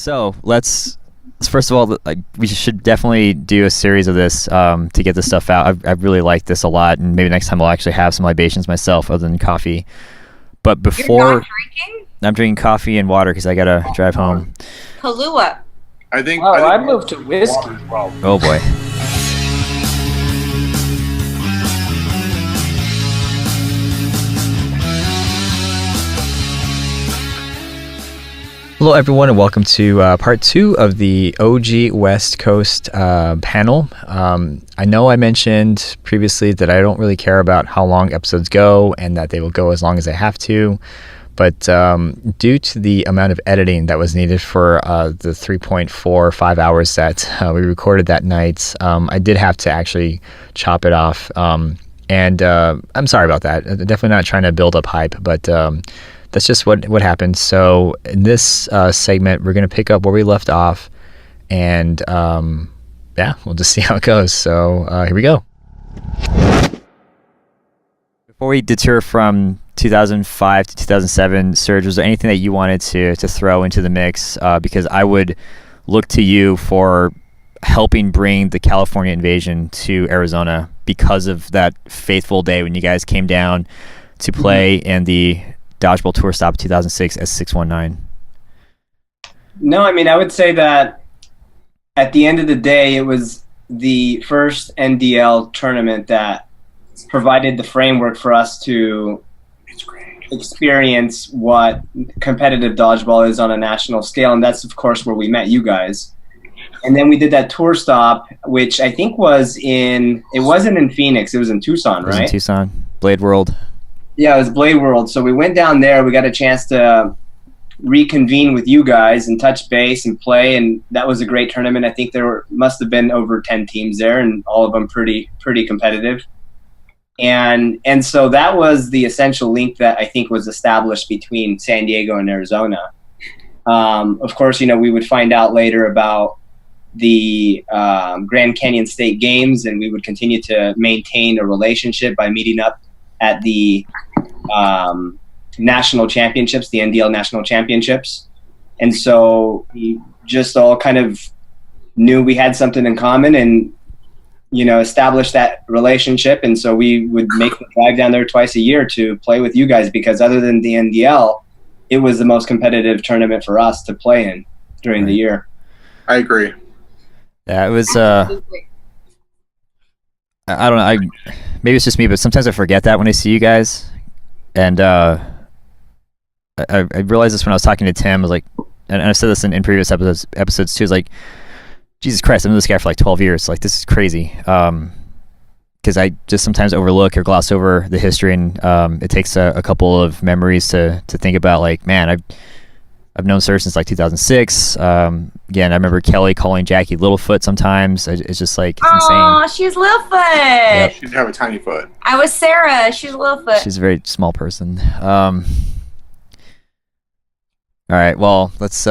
So first of all, like, we should definitely do a series of this to get this stuff out. I really like this a lot, and maybe next time I'll actually have some libations myself other than coffee. But You're before not drinking? I'm drinking coffee and water because I gotta drive home. Kahlua. I think. Oh, I I think moved to whiskey. well. Oh boy. Hello, everyone, and welcome to part 2 of the OG West Coast panel. I know I mentioned previously that I don't really care about how long episodes go and that they will go as long as they have to. But due to the amount of editing that was needed for the 3.45 hours that we recorded that night, I did have to actually chop it off. And I'm sorry about that. Definitely not trying to build up hype, but that's just what happened. So in this segment, we're going to pick up where we left off, and yeah, we'll just see how it goes. So here we go. Before we deter from 2005 to 2007, Serge, was there anything that you wanted to throw into the mix? Because I would look to you for helping bring the California invasion to Arizona because of that faithful day when you guys came down to play in the Dodgeball Tour Stop 2006 as 619. No, I mean, I would say that at the end of the day, it was the first NDL tournament that provided the framework for us to experience what competitive dodgeball is on a national scale, and that's, of course, where we met you guys. And then we did that tour stop, which I think it wasn't in Phoenix, it was in Tucson, right? It was in Tucson, Blade World. Yeah, it was Blade World. So we went down there. We got a chance to reconvene with you guys and touch base and play, and that was a great tournament. I think must have been over 10 teams there, and all of them pretty competitive. And so that was the essential link that I think was established between San Diego and Arizona. Of course, we would find out later about the Grand Canyon State Games, and we would continue to maintain a relationship by meeting up at the national championships, the NDL national championships. And so we just all kind of knew we had something in common and, established that relationship. And so we would make the drive down there twice a year to play with you guys, because other than the NDL, it was the most competitive tournament for us to play in during the year. I agree. Yeah, it was, I don't know, maybe it's just me, but sometimes I forget that when I see you guys. And I realized this when I was talking to Tim. I was like, and I've said this in previous episodes too, is like, Jesus Christ, I've known this guy for like 12 years. Like, this is crazy. Because I just sometimes overlook or gloss over the history, and it takes a couple of memories to think about, like, man, I've known Serge since like 2006. Again, I remember Kelly calling Jackie Littlefoot sometimes. It's just like, it's insane. Oh, she's Littlefoot. Yep. She'd have a tiny foot. I was Sarah. She's Littlefoot. She's a very small person. All right, well, let's...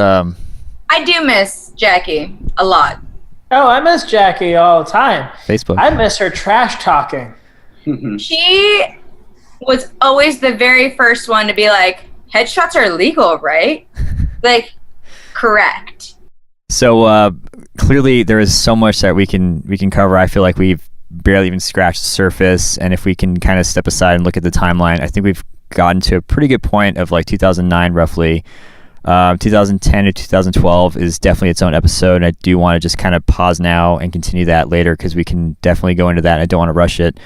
I do miss Jackie a lot. Oh, I miss Jackie all the time. Facebook. I miss her trash talking. She was always the very first one to be like, headshots are legal, right? Like, correct. So clearly there is so much that we can cover. I feel like we've barely even scratched the surface, and if we can kind of step aside and look at the timeline, I think we've gotten to a pretty good point of like 2009 roughly. 2010 to 2012 is definitely its own episode, and I do want to just kind of pause now and continue that later, because we can definitely go into that. I don't want to rush it,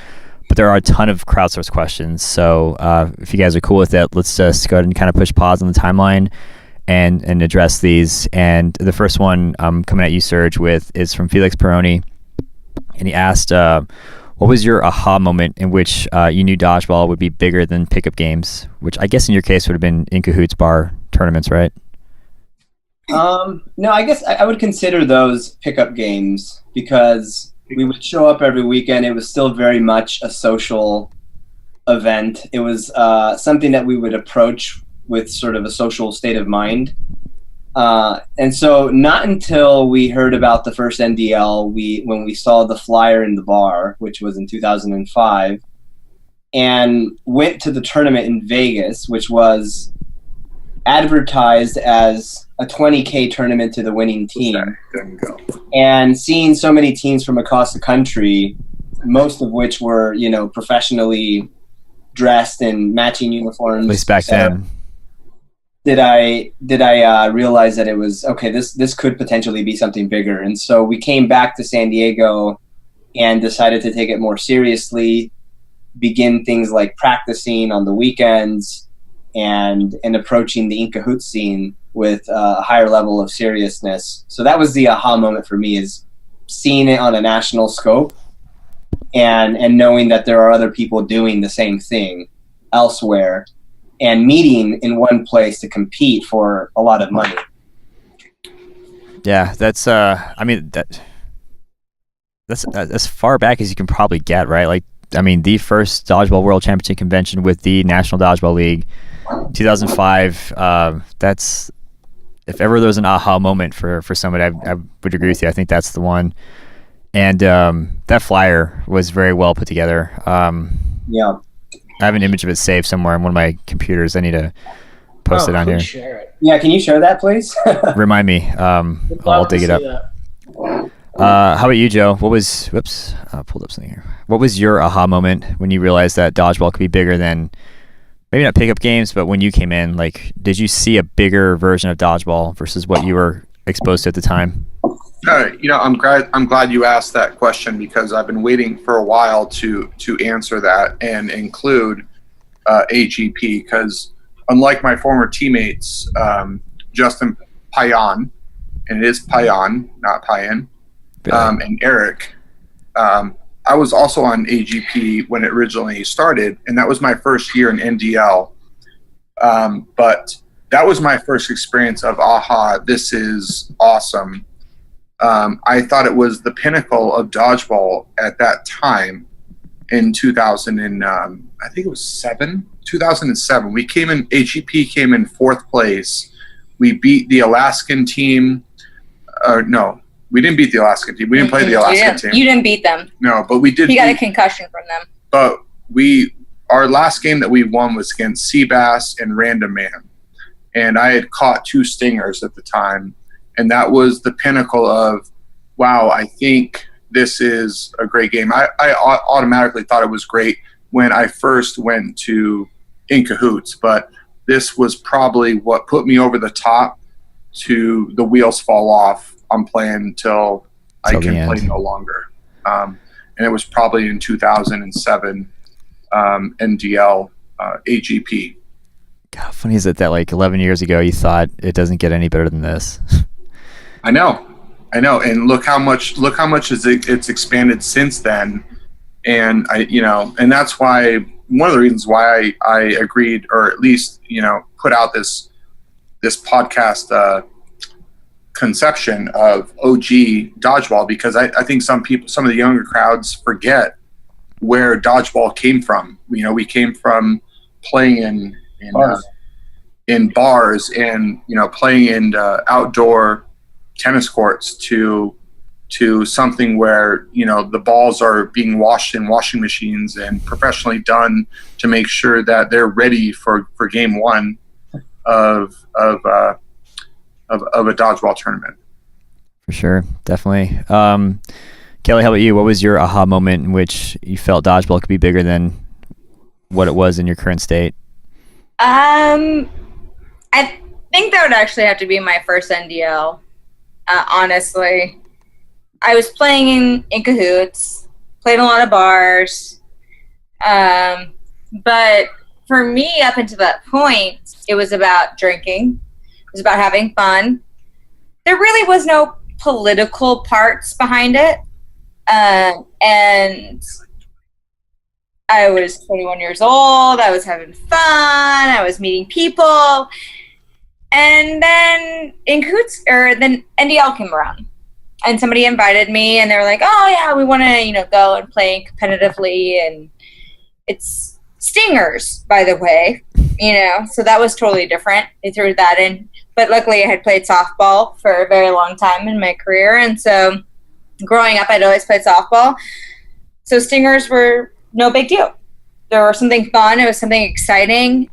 but there are a ton of crowdsourced questions, so if you guys are cool with it, let's just go ahead and kind of push pause on the timeline and address these. And the first one I'm coming at you, Serge, with is from Felix Peroni, and he asked, what was your aha moment in which you knew dodgeball would be bigger than pickup games, which I guess in your case would have been in Cahoots bar tournaments, right? No, I guess I would consider those pickup games, because we would show up every weekend. It was still very much a social event. It was something that we would approach with sort of a social state of mind. And so not until we heard about the first NDL, when we saw the flyer in the bar, which was in 2005, and went to the tournament in Vegas, which was advertised as a 20K tournament to the winning team. Okay, there you go. And seeing so many teams from across the country, most of which were, professionally dressed in matching uniforms. At least back then. Did I realize that it was, okay, this could potentially be something bigger. And so we came back to San Diego and decided to take it more seriously, begin things like practicing on the weekends and approaching the Incahoot scene with a higher level of seriousness. So that was the aha moment for me, is seeing it on a national scope and knowing that there are other people doing the same thing elsewhere and meeting in one place to compete for a lot of money. Yeah, that's that's as far back as you can probably get, right? Like, the first Dodgeball World Championship Convention with the National Dodgeball League, 2005. That's, if ever there was an aha moment for somebody, I would agree with you. I think that's the one. And that flyer was very well put together. Yeah. I have an image of it saved somewhere on one of my computers. I need to post it on here. Share it. Yeah, can you share that, please? Remind me. I'll dig it up. How about you, Joe? What was? Whoops, I pulled up something here. What was your aha moment when you realized that dodgeball could be bigger than maybe not pickup games, but when you came in? Like, did you see a bigger version of dodgeball versus what you were exposed to at the time? I'm glad you asked that question, because I've been waiting for a while to answer that and include AGP, because unlike my former teammates, Justin Payan, and it is Payan, not Payan, and Eric, I was also on AGP when it originally started, and that was my first year in NDL. But that was my first experience of, aha, this is awesome. I thought it was the pinnacle of dodgeball at that time in 2000 and I think it was 2007. We came in, AGP came in 4th place. We beat the Alaskan team. No, we didn't beat the Alaskan team. We didn't play the Alaskan team. You didn't beat them. No, but we did. You got a concussion from them. But our last game that we won was against Seabass and Random Man. And I had caught 2 stingers at the time. And that was the pinnacle of, wow, I think this is a great game. I automatically thought it was great when I first went to Incahoots, but this was probably what put me over the top to the wheels fall off. I'm playing till I can play no longer. And it was probably in 2007, NDL, AGP. God, how funny is it that like 11 years ago you thought it doesn't get any better than this? I know, and look how much it's expanded since then, and and that's why one of the reasons why I agreed, or at least put out this podcast conception of OG dodgeball, because I think some of the younger crowds forget where dodgeball came from. We came from playing in bars and playing in outdoor tennis courts to something where the balls are being washed in washing machines and professionally done to make sure that they're ready for game 1 of a dodgeball tournament. For sure, definitely. Kelly, how about you? What was your aha moment in which you felt dodgeball could be bigger than what it was in your current state? I think that would actually have to be my first NDL. Honestly, I was playing in Cahoots, played a lot of bars, but for me, up until that point, it was about drinking. It was about having fun. There really was no political parts behind it, and I was 21 years old. I was having fun. I was meeting people. And then then NDL came around, and somebody invited me, and they were like, "Oh yeah, we want to go and play competitively." And it's stingers, by the way, so that was totally different. They threw that in, but luckily I had played softball for a very long time in my career, and so growing up I'd always played softball. So stingers were no big deal. There was something fun. It was something exciting.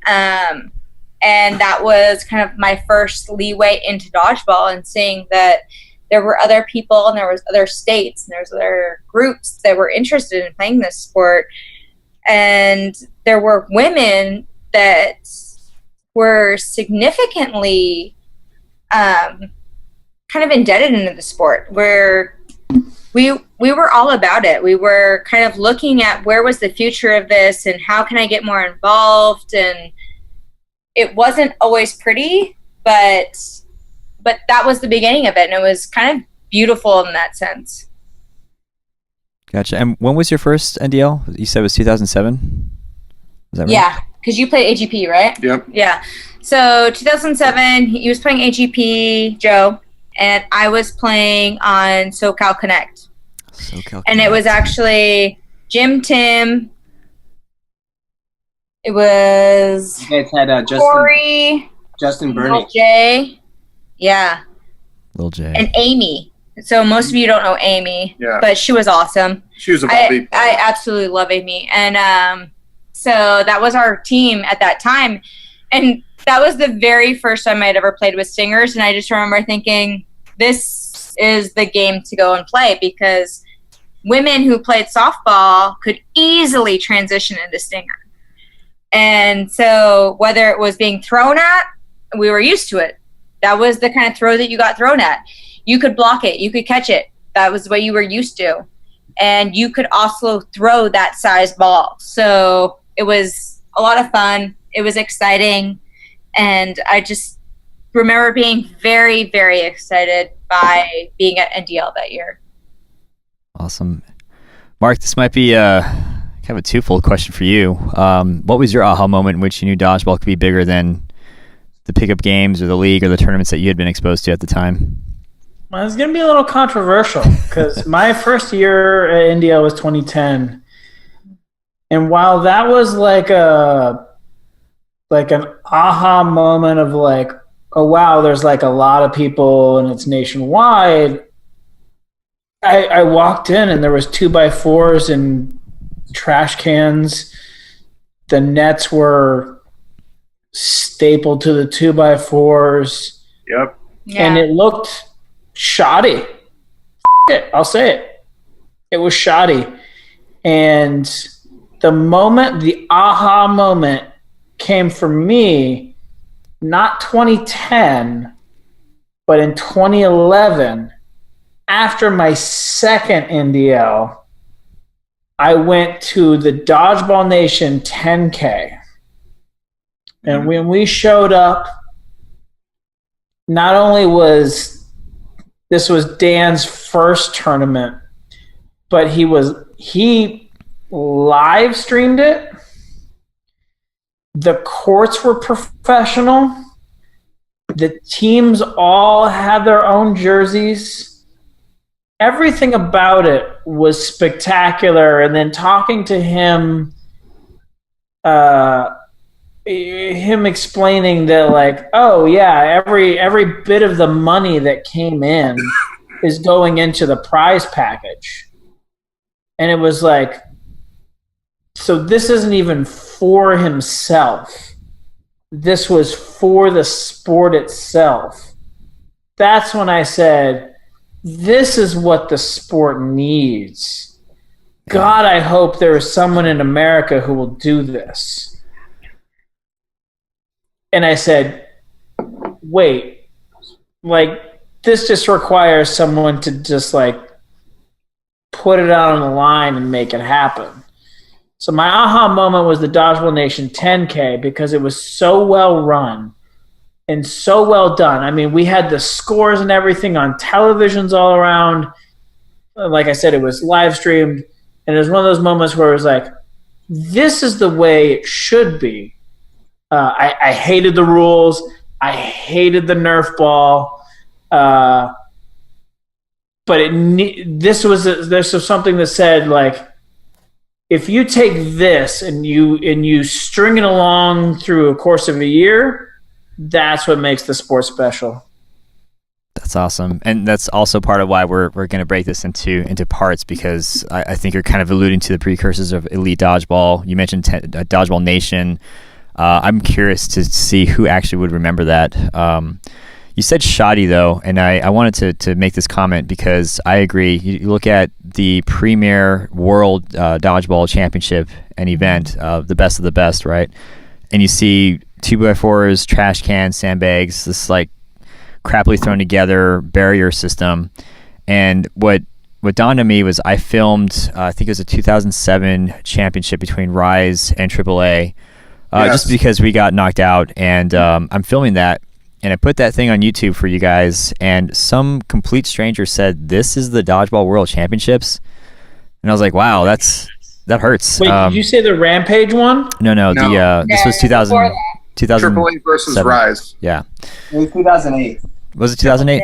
And that was kind of my first leeway into dodgeball, and seeing that there were other people and there was other states and there was other groups that were interested in playing this sport. And there were women that were significantly kind of indebted into the sport, where we were all about it. We were kind of looking at where was the future of this and how can I get more involved. And it wasn't always pretty, but that was the beginning of it, and it was kind of beautiful in that sense. Gotcha. And when was your first NDL? You said it was 2007? Is that right? Yeah, because you play AGP, right? Yep. Yeah. So 2007, he was playing AGP, Joe, and I was playing on SoCal Connect. And it was actually Jim, Tim. It was You guys had Corey, Justin Burney. Lil Jay, yeah, Lil J. and Amy. So most of you don't know Amy, Yeah. but she was awesome. She was a Bobby. I absolutely love Amy. And so that was our team at that time. And that was the very first time I'd ever played with Stingers. And I just remember thinking, this is the game to go and play, because women who played softball could easily transition into Stinger. And so whether it was being thrown at, we were used to it. That was the kind of throw that you got thrown at. You could block it. You could catch it. That was what you were used to. And you could also throw that size ball. So it was a lot of fun. It was exciting. And I just remember being very, very excited by being at NDL that year. Awesome. Mark, this might be kind of a twofold question for you. What was your aha moment in which you knew dodgeball could be bigger than the pickup games or the league or the tournaments that you had been exposed to at the time? Well, it's going to be a little controversial because my first year at India was 2010. And while that was like an aha moment of like, oh, wow, there's like a lot of people and it's nationwide, I walked in and there was 2x4s and trash cans. The nets were stapled to the 2x4s. Yep. Yeah. And it looked shoddy. It, I'll say it. It was shoddy. And the aha moment came for me, not 2010, but in 2011, after my second NDL, I went to the Dodgeball Nation 10K. And when we showed up, not only was this was Dan's first tournament, but he live streamed it. The courts were professional. The teams all had their own jerseys. Everything about it was spectacular. And then talking to him, him explaining that, like, oh yeah, every bit of the money that came in is going into the prize package. And it was like, so this isn't even for himself. This was for the sport itself. That's when I said, this is what the sport needs. God, I hope there is someone in America who will do this. And I said, wait, like, this just requires someone to just, like, put it out on the line and make it happen. So my aha moment was the Dodgeball Nation 10K, because it was so well run and so well done. I mean, we had the scores and everything on televisions all around. Like I said, it was live streamed. And it was one of those moments where it was like, this is the way it should be. I hated the rules. I hated the Nerf ball. But this was something that said, like, if you take this and you string it along through a course of a year, that's what makes the sport special. That's awesome. And that's also part of why we're going to break this into parts, because I think you're kind of alluding to the precursors of Elite Dodgeball. You mentioned Dodgeball Nation. I'm curious to see who actually would remember that. You said shoddy though, and I wanted to make this comment because I agree. You look at the premier world dodgeball championship and event, the best of the best, right? And you see 2x4s, trash cans, sandbags, this like crappily thrown together barrier system. And what dawned on me was I filmed, I think it was a 2007 championship between Rise and AAA, just because we got knocked out, and I'm filming that. And I put that thing on YouTube for you guys, and some complete stranger said, "This is the Dodgeball World Championships," and I was like, "Wow, that hurts." Wait, did you say the Rampage one? No. This was 2000. 2000 AAA versus Rise. Yeah. It was 2008. Was it 2008?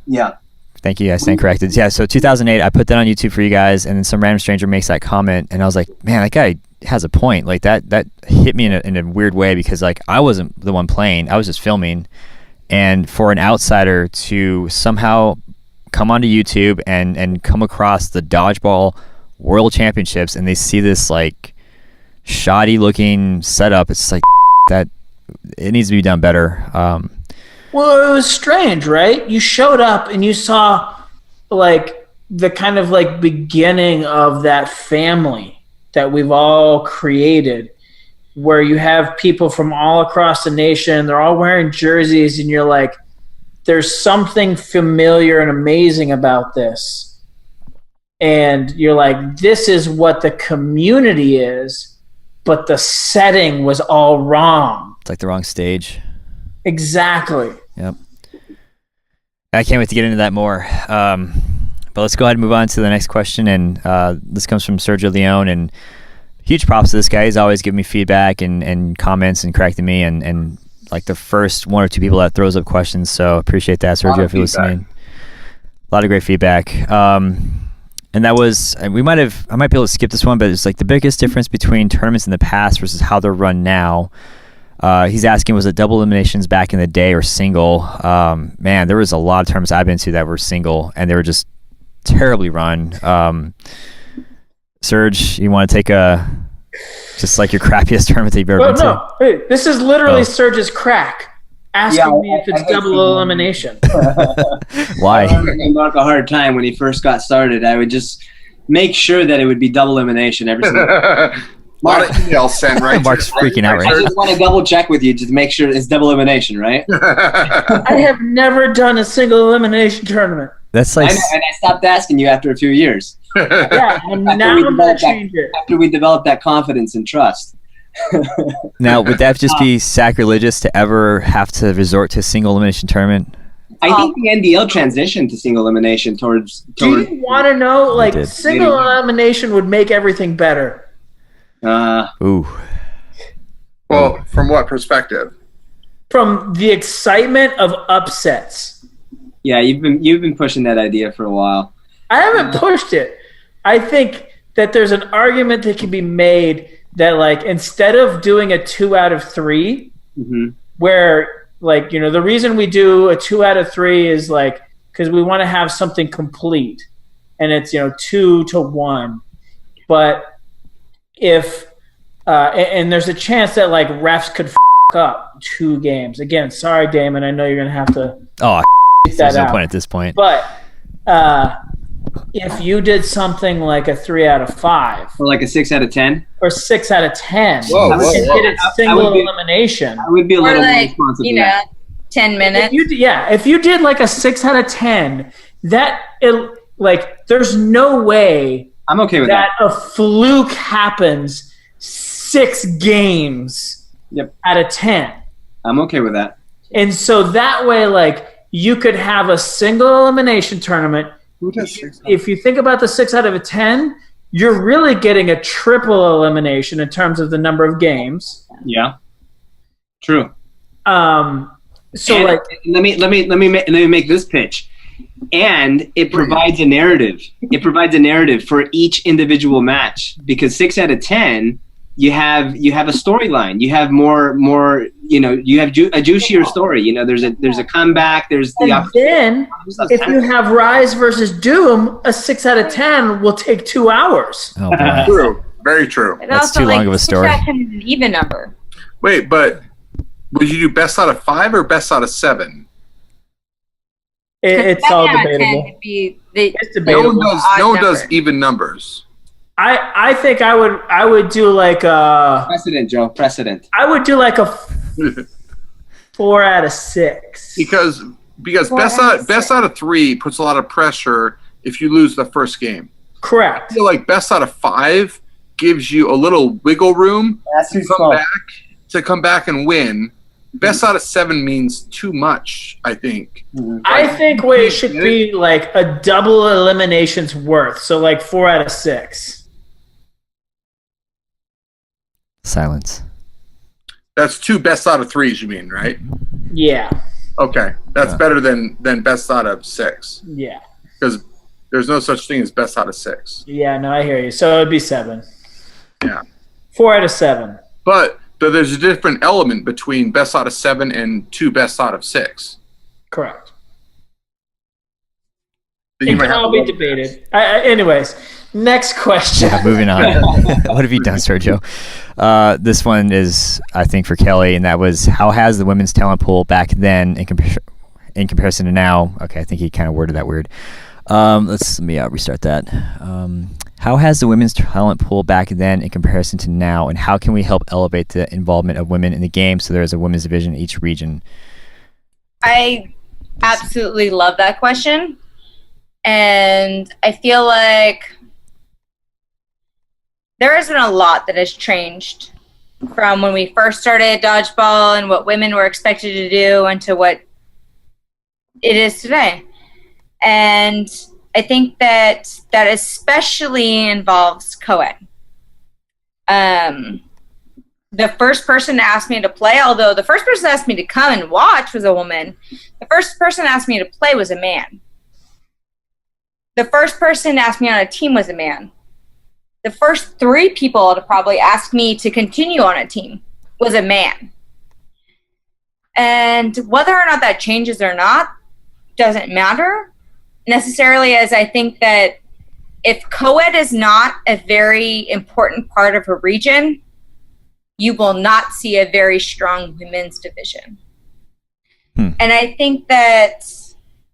Yeah. Thank you. I stand corrected. Yeah. So 2008, I put that on YouTube for you guys, and then some random stranger makes that comment, and I was like, "Man, that guy has a point." Like that hit me in a weird way because like I wasn't the one playing, I was just filming, and for an outsider to somehow come onto YouTube and come across the Dodgeball World Championships and they see this like shoddy looking setup, it's like that it needs to be done better. Well, it was strange, right? You showed up and you saw like the kind of like beginning of that family that we've all created, where you have people from all across the nation, they're all wearing jerseys, and you're like, there's something familiar and amazing about this. And you're like, this is what the community is, but the setting was all wrong. It's like the wrong stage. Exactly. Yep. I can't wait to get into that more. But let's go ahead and move on to the next question. And this comes from Sergio Leone. And huge props to this guy. He's always giving me feedback and comments and correcting me. And like the first one or two people that throws up questions. So appreciate that, Sergio, if you're listening. A lot of great feedback. And that was, I might be able to skip this one, but it's like the biggest difference between tournaments in the past versus how they're run now. He's asking, was it double eliminations back in the day or single? Man, there was a lot of tournaments I've been to that were single, and they were just terribly run. Serge, you want to take just like your crappiest tournament that you've ever been to? No, wait, this is literally Serge's crack asking me if it's double elimination. Why? I remember Mark a hard time when he first got started. I would just make sure that it would be double elimination every single time. Lot of emails sent, right? Mark's freaking out right I just want to double check with you to make sure it's double elimination, right? I have never done a single elimination tournament. That's like, I know, and I stopped asking you after a few years. Yeah, and now I'm going to change it. After we developed that confidence and trust. now, would that just be sacrilegious to ever have to resort to a single elimination tournament? I think the NDL transitioned to single elimination towards Do you want to know, like, single elimination would make everything better? Ooh. Well, from what perspective? From the excitement of upsets. Yeah, you've been pushing that idea for a while. I haven't pushed it. I think that there's an argument that can be made that, like, instead of doing a 2 out of 3, where, like, you know, the reason we do a 2 out of 3 is, like, because we want to have something complete, and it's, you know, 2 to 1. But if and there's a chance that like refs could up 2 games. Again, sorry, Damon, I know you're gonna have to. Oh, there's no point at this point. But if you did something like a 3 out of 5, or like a 6 out of 10, or 6 out of 10, whoa. and did it single elimination, I would be a little more like, responsible. you know, 10 minutes. If you did like a 6 out of 10, like there's no way I'm okay with that. A fluke happens 6 games out of 10. I'm okay with that. And so that way, like, you could have a single elimination tournament. Who does 6? If you think about the 6 out of a 10, you're really getting a triple elimination in terms of the number of games. Yeah. True. So and like, let me make this pitch. And it provides a narrative. It provides a narrative for each individual match, because 6 out of 10, you have a storyline. You have more. You know, you have a juicier story. You know, there's a comeback. There's the opportunity. Then if you have Rise versus Doom, a 6 out of 10 will take 2 hours. Oh, boy. True. Very true. And That's also, too like, long of a story. 6 out of 10 is an even number. Wait, but would you do best out of 5 or best out of 7? It's 7 all out of 10 debatable. would be It's No debatable. one does even numbers. I think I would do like a Precedent, Joe. Precedent. I would do like a 4 out of 6. Because Four best out of best out of 3 puts a lot of pressure if you lose the first game. Correct. I feel like best out of 5 gives you a little wiggle room That's too to come small. back to come back and win. Best out of 7 means too much, I think. I think it should be like a double eliminations worth. So like 4 out of 6. Silence. That's 2 best out of 3s, you mean, right? Yeah. Okay, that's Yeah. better than best out of 6 Yeah. because there's no such thing as best out of 6. Yeah, no, I hear you. So it'd be 7. Yeah. 4 out of 7. But there's a different element between best out of 7 and 2 best out of 6. Correct. Then It you might can have all to be look- debated. Anyways, next question. Yeah, moving on. What have you done, Sergio? This one is, I think, for Kelly, and that was, how has the women's talent pool back then in comparison to now? Okay, I think he kind of worded that weird. Let me restart that. How has the women's talent pool back then in comparison to now, and how can we help elevate the involvement of women in the game so there is a women's division in each region? I absolutely love that question. And I feel like there has been a lot that has changed from when we first started Dodgeball and what women were expected to do into what it is today. And I think that especially involves co-ed. The first person to ask me to play, although the first person that asked me to come and watch was a woman, the first person that asked me to play was a man. The first person to ask me on a team was a man. The first 3 people to probably ask me to continue on a team was a man. And whether or not that changes or not doesn't matter necessarily, as I think that if co-ed is not a very important part of a region, you will not see a very strong women's division. And I think that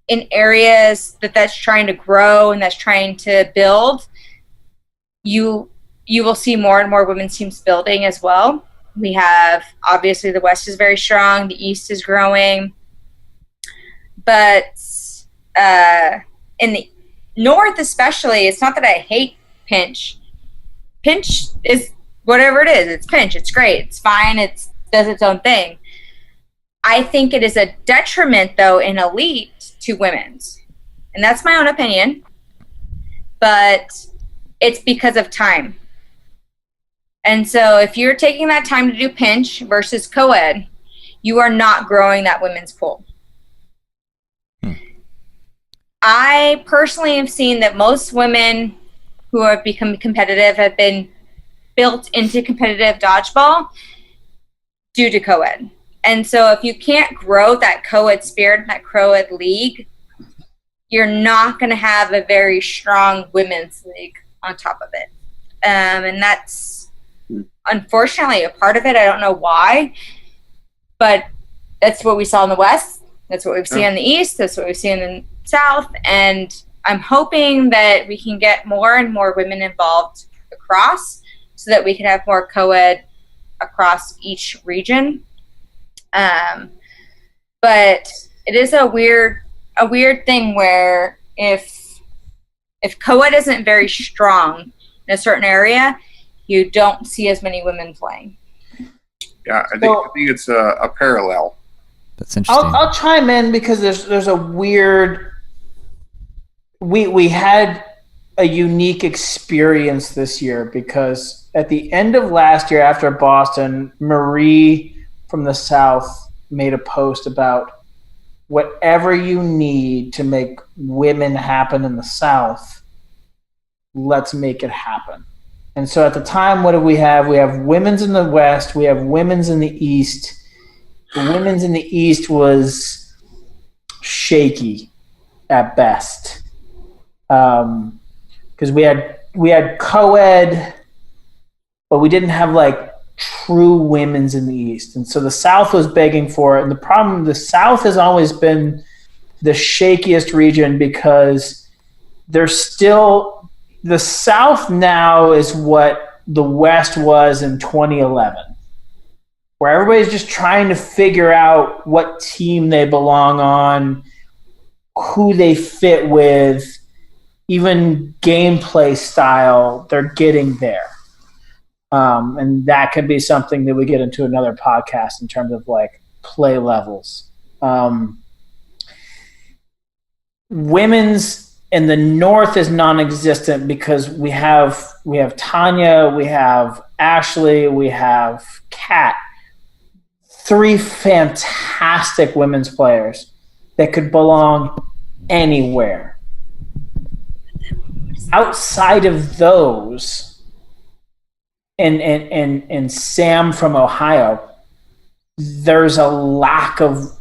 in areas that's trying to grow and that's trying to build, you will see more and more women's teams building as well. We have, obviously, the West is very strong, the East is growing, but in the North especially, it's not that I hate pinch. Pinch is whatever it is. It's pinch. It's great. It's fine. It does its own thing. I think it is a detriment, though, in elite to women's. And that's my own opinion. But it's because of time. And so if you're taking that time to do pinch versus co-ed, you are not growing that women's pool. I personally have seen that most women who have become competitive have been built into competitive dodgeball due to co-ed. And so if you can't grow that co-ed spirit in that co-ed league, you're not going to have a very strong women's league on top of it. And that's unfortunately a part of it. I don't know why, but that's what we saw in the West. That's what we've seen in the East. That's what we've seen in the South. And I'm hoping that we can get more and more women involved across so that we can have more co-ed across each region. But it is a weird thing where if co-ed isn't very strong in a certain area, you don't see as many women playing. Yeah, I think it's a parallel. That's interesting. I'll chime in because there's a weird. We had a unique experience this year because at the end of last year after Boston, Marie from the South made a post about whatever you need to make women happen in the South, let's make it happen. And so at the time, what do we have? We have women's in the West. We have women's in the East. The women's in the East was shaky at best. Because we had co-ed, but we didn't have like true women's in the East. And so the South was begging for it. And the problem, the South has always been the shakiest region because there's still, the South now is what the West was in 2011, where everybody's just trying to figure out what team they belong on, who they fit with, even gameplay style, they're getting there. And that could be something that we get into another podcast in terms of like play levels. Women's in the North is non-existent because we have Tanya, we have Ashley, we have Kat, 3 fantastic women's players that could belong anywhere. Outside of those, and Sam from Ohio, there's a lack of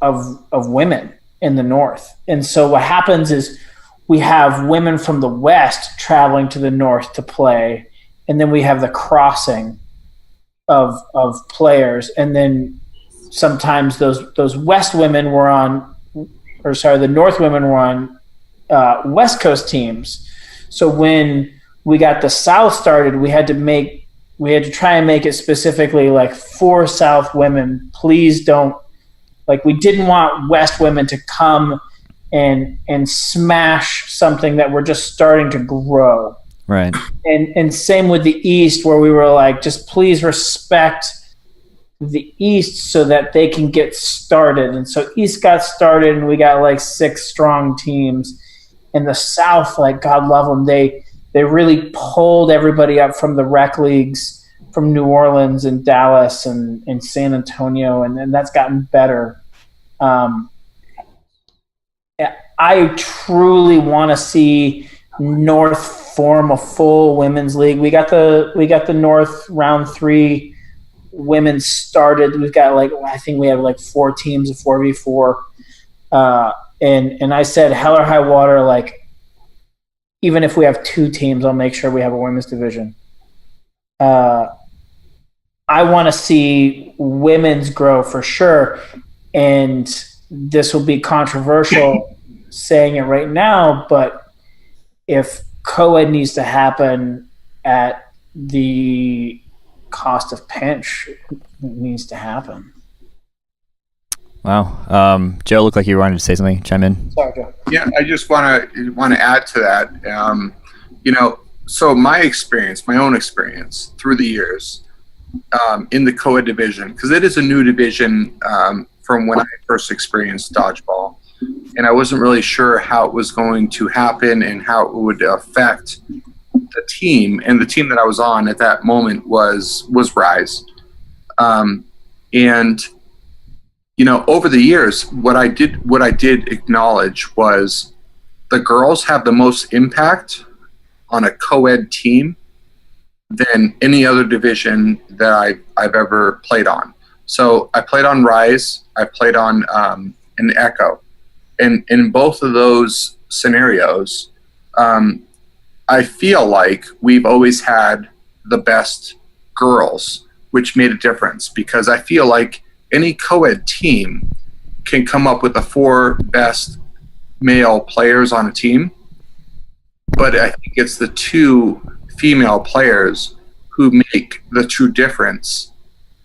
women in the North. And so what happens is we have women from the West traveling to the North to play, and then we have the crossing of players. And then sometimes those West women were on, or sorry, the North women were on West Coast teams. So when we got the South started, we had to try and make it specifically like for South women. Please don't, like, we didn't want West women to come and smash something that we're just starting to grow. Right. And same with the East, where we were like, just please respect the East so that they can get started. And so East got started, and we got like 6 strong teams. In the South, like, God love them, they really pulled everybody up from the rec leagues from New Orleans and Dallas and San Antonio, and that's gotten better. I truly want to see North form a full women's league. We got the North round 3 women started. We've got I think we have 4 teams of 4v4. And I said, hell or high water, even if we have 2 teams, I'll make sure we have a women's division. I want to see women's grow for sure. And this will be controversial saying it right now, but if co-ed needs to happen at the cost of pinch, it needs to happen. Wow. Joe, looked like you wanted to say something. Chime in. Sorry, Joe. Yeah, I just want to add to that. So my own experience through the years in the co-ed division, because it is a new division from when I first experienced dodgeball, and I wasn't really sure how it was going to happen and how it would affect the team. And the team that I was on at that moment was Rise. Over the years, what I did acknowledge was the girls have the most impact on a co-ed team than any other division that I've ever played on. So I played on Rise, I played on an Echo, and in both of those scenarios, I feel like we've always had the best girls, which made a difference, because I feel like any co-ed team can come up with the 4 best male players on a team, but I think it's the 2 female players who make the true difference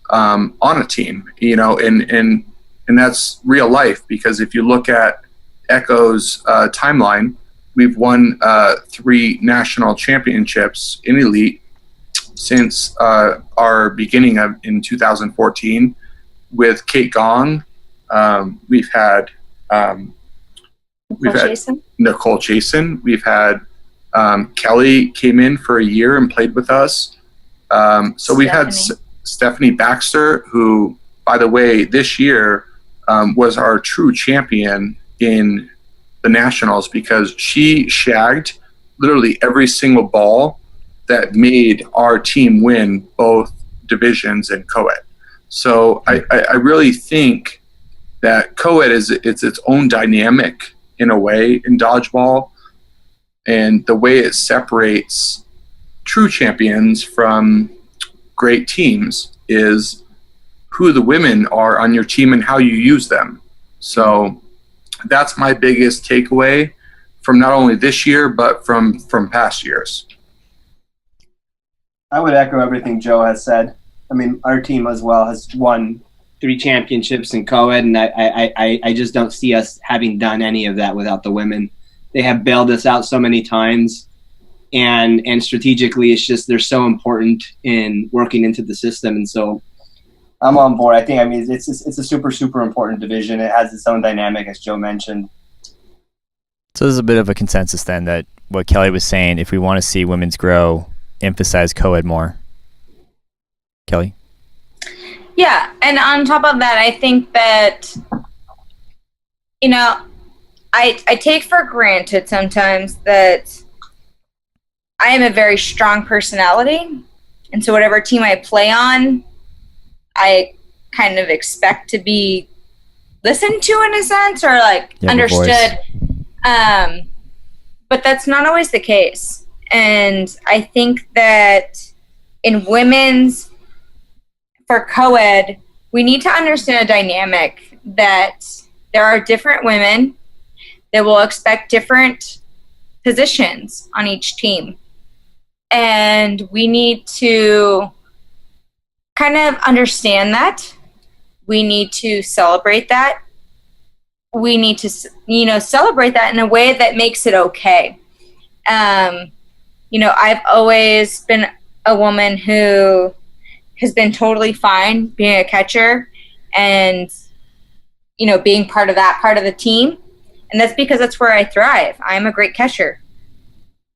on a team, and that's real life, because if you look at Echo's timeline, we've won 3 national championships in Elite since our beginning in 2014. With Kate Gong, we've had Nicole Chasen. We've had Kelly came in for a year and played with us. So we've had Stephanie Baxter, who, by the way, this year was our true champion in the nationals, because she shagged literally every single ball that made our team win both divisions and co-ed. So I really think that co-ed it's its own dynamic in a way in dodgeball, and the way it separates true champions from great teams is who the women are on your team and how you use them. So that's my biggest takeaway from not only this year, but from past years. I would echo everything Joe has said. I mean, our team as well has won 3 championships in co-ed, and I just don't see us having done any of that without the women. They have bailed us out so many times, and strategically, it's just they're so important in working into the system. And so I'm on board. I mean, it's a super important division. It has its own dynamic, as Joe mentioned. So there's a bit of a consensus then that what Kelly was saying, if we want to see women's grow, emphasize co-ed more. Kelly? Yeah, and on top of that, I think that, you know, I take for granted sometimes that I am a very strong personality, and so whatever team I play on, I kind of expect to be listened to in a sense, or like understood. But that's not always the case. And I think that in women's, for co-ed, we need to understand a dynamic that there are different women that will expect different positions on each team. And we need to kind of understand that. We need to celebrate that. We need to, celebrate that in a way that makes it okay. I've always been a woman who has been totally fine being a catcher and, being part of that part of the team. And that's because that's where I thrive. I'm a great catcher.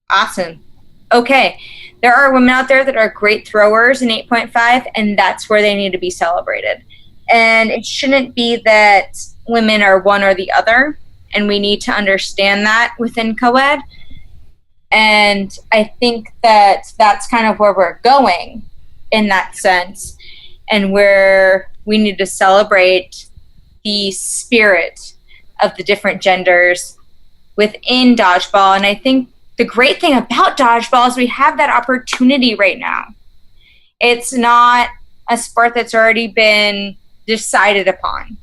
Awesome. Okay. There are women out there that are great throwers in 8.5, and that's where they need to be celebrated. And it shouldn't be that women are one or the other, and we need to understand that within co-ed. And I think that that's kind of where we're going in that sense, and where we need to celebrate the spirit of the different genders within dodgeball. And I think the great thing about dodgeball is we have that opportunity right now. It's not a sport that's already been decided upon.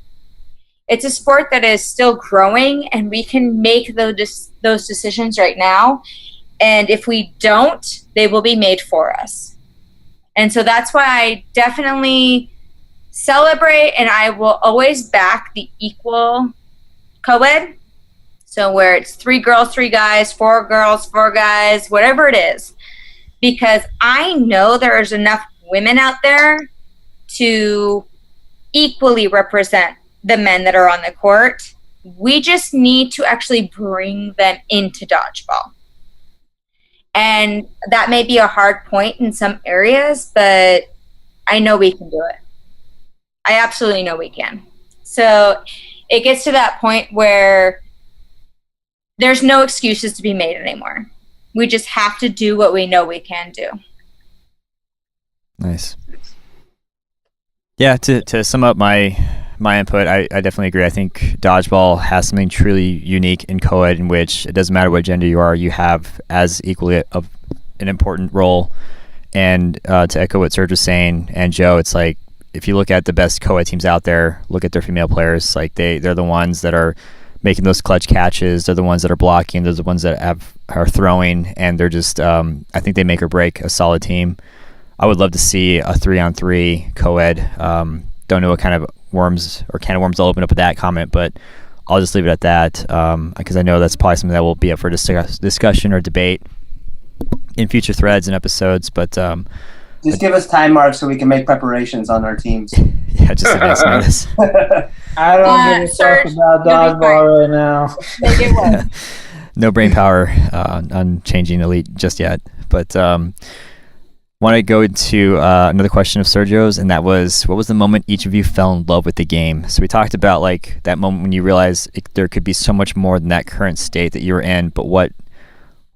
It's a sport that is still growing, and we can make those decisions right now. And if we don't, they will be made for us. And so that's why I definitely celebrate, and I will always back the equal co-ed. So where it's 3 girls, 3 guys, 4 girls, 4 guys, whatever it is. Because I know there's enough women out there to equally represent the men that are on the court. We just need to actually bring them into dodgeball. And that may be a hard point in some areas, but I know we can do it. I absolutely know we can. So it gets to that point where there's no excuses to be made anymore. We just have to do what we know we can do. Nice. Yeah, to sum up my input, I definitely agree. I think dodgeball has something truly unique in co-ed, in which it doesn't matter what gender you are, you have as equally an important role. And to echo what Serge was saying, and Joe, it's like, if you look at the best co-ed teams out there, look at their female players, like they're the ones that are making those clutch catches, they're the ones that are blocking, they're the ones that are throwing, and they're just, I think they make or break a solid team. I would love to see a 3-on-3 co-ed. Don't know what kind of worms or can of worms I'll open up with that comment, but I'll just leave it at that, because I know that's probably something that will be up for discussion or debate in future threads and episodes. But just give us time marks so we can make preparations on our teams. Yeah, just advance notice. I don't give a fuck about dodgeball right now. Make it work. No brain power on changing elite just yet. But want to go into another question of Sergio's, and that was, what was the moment each of you fell in love with the game? So we talked about like that moment when you realized there could be so much more than that current state that you were in. But when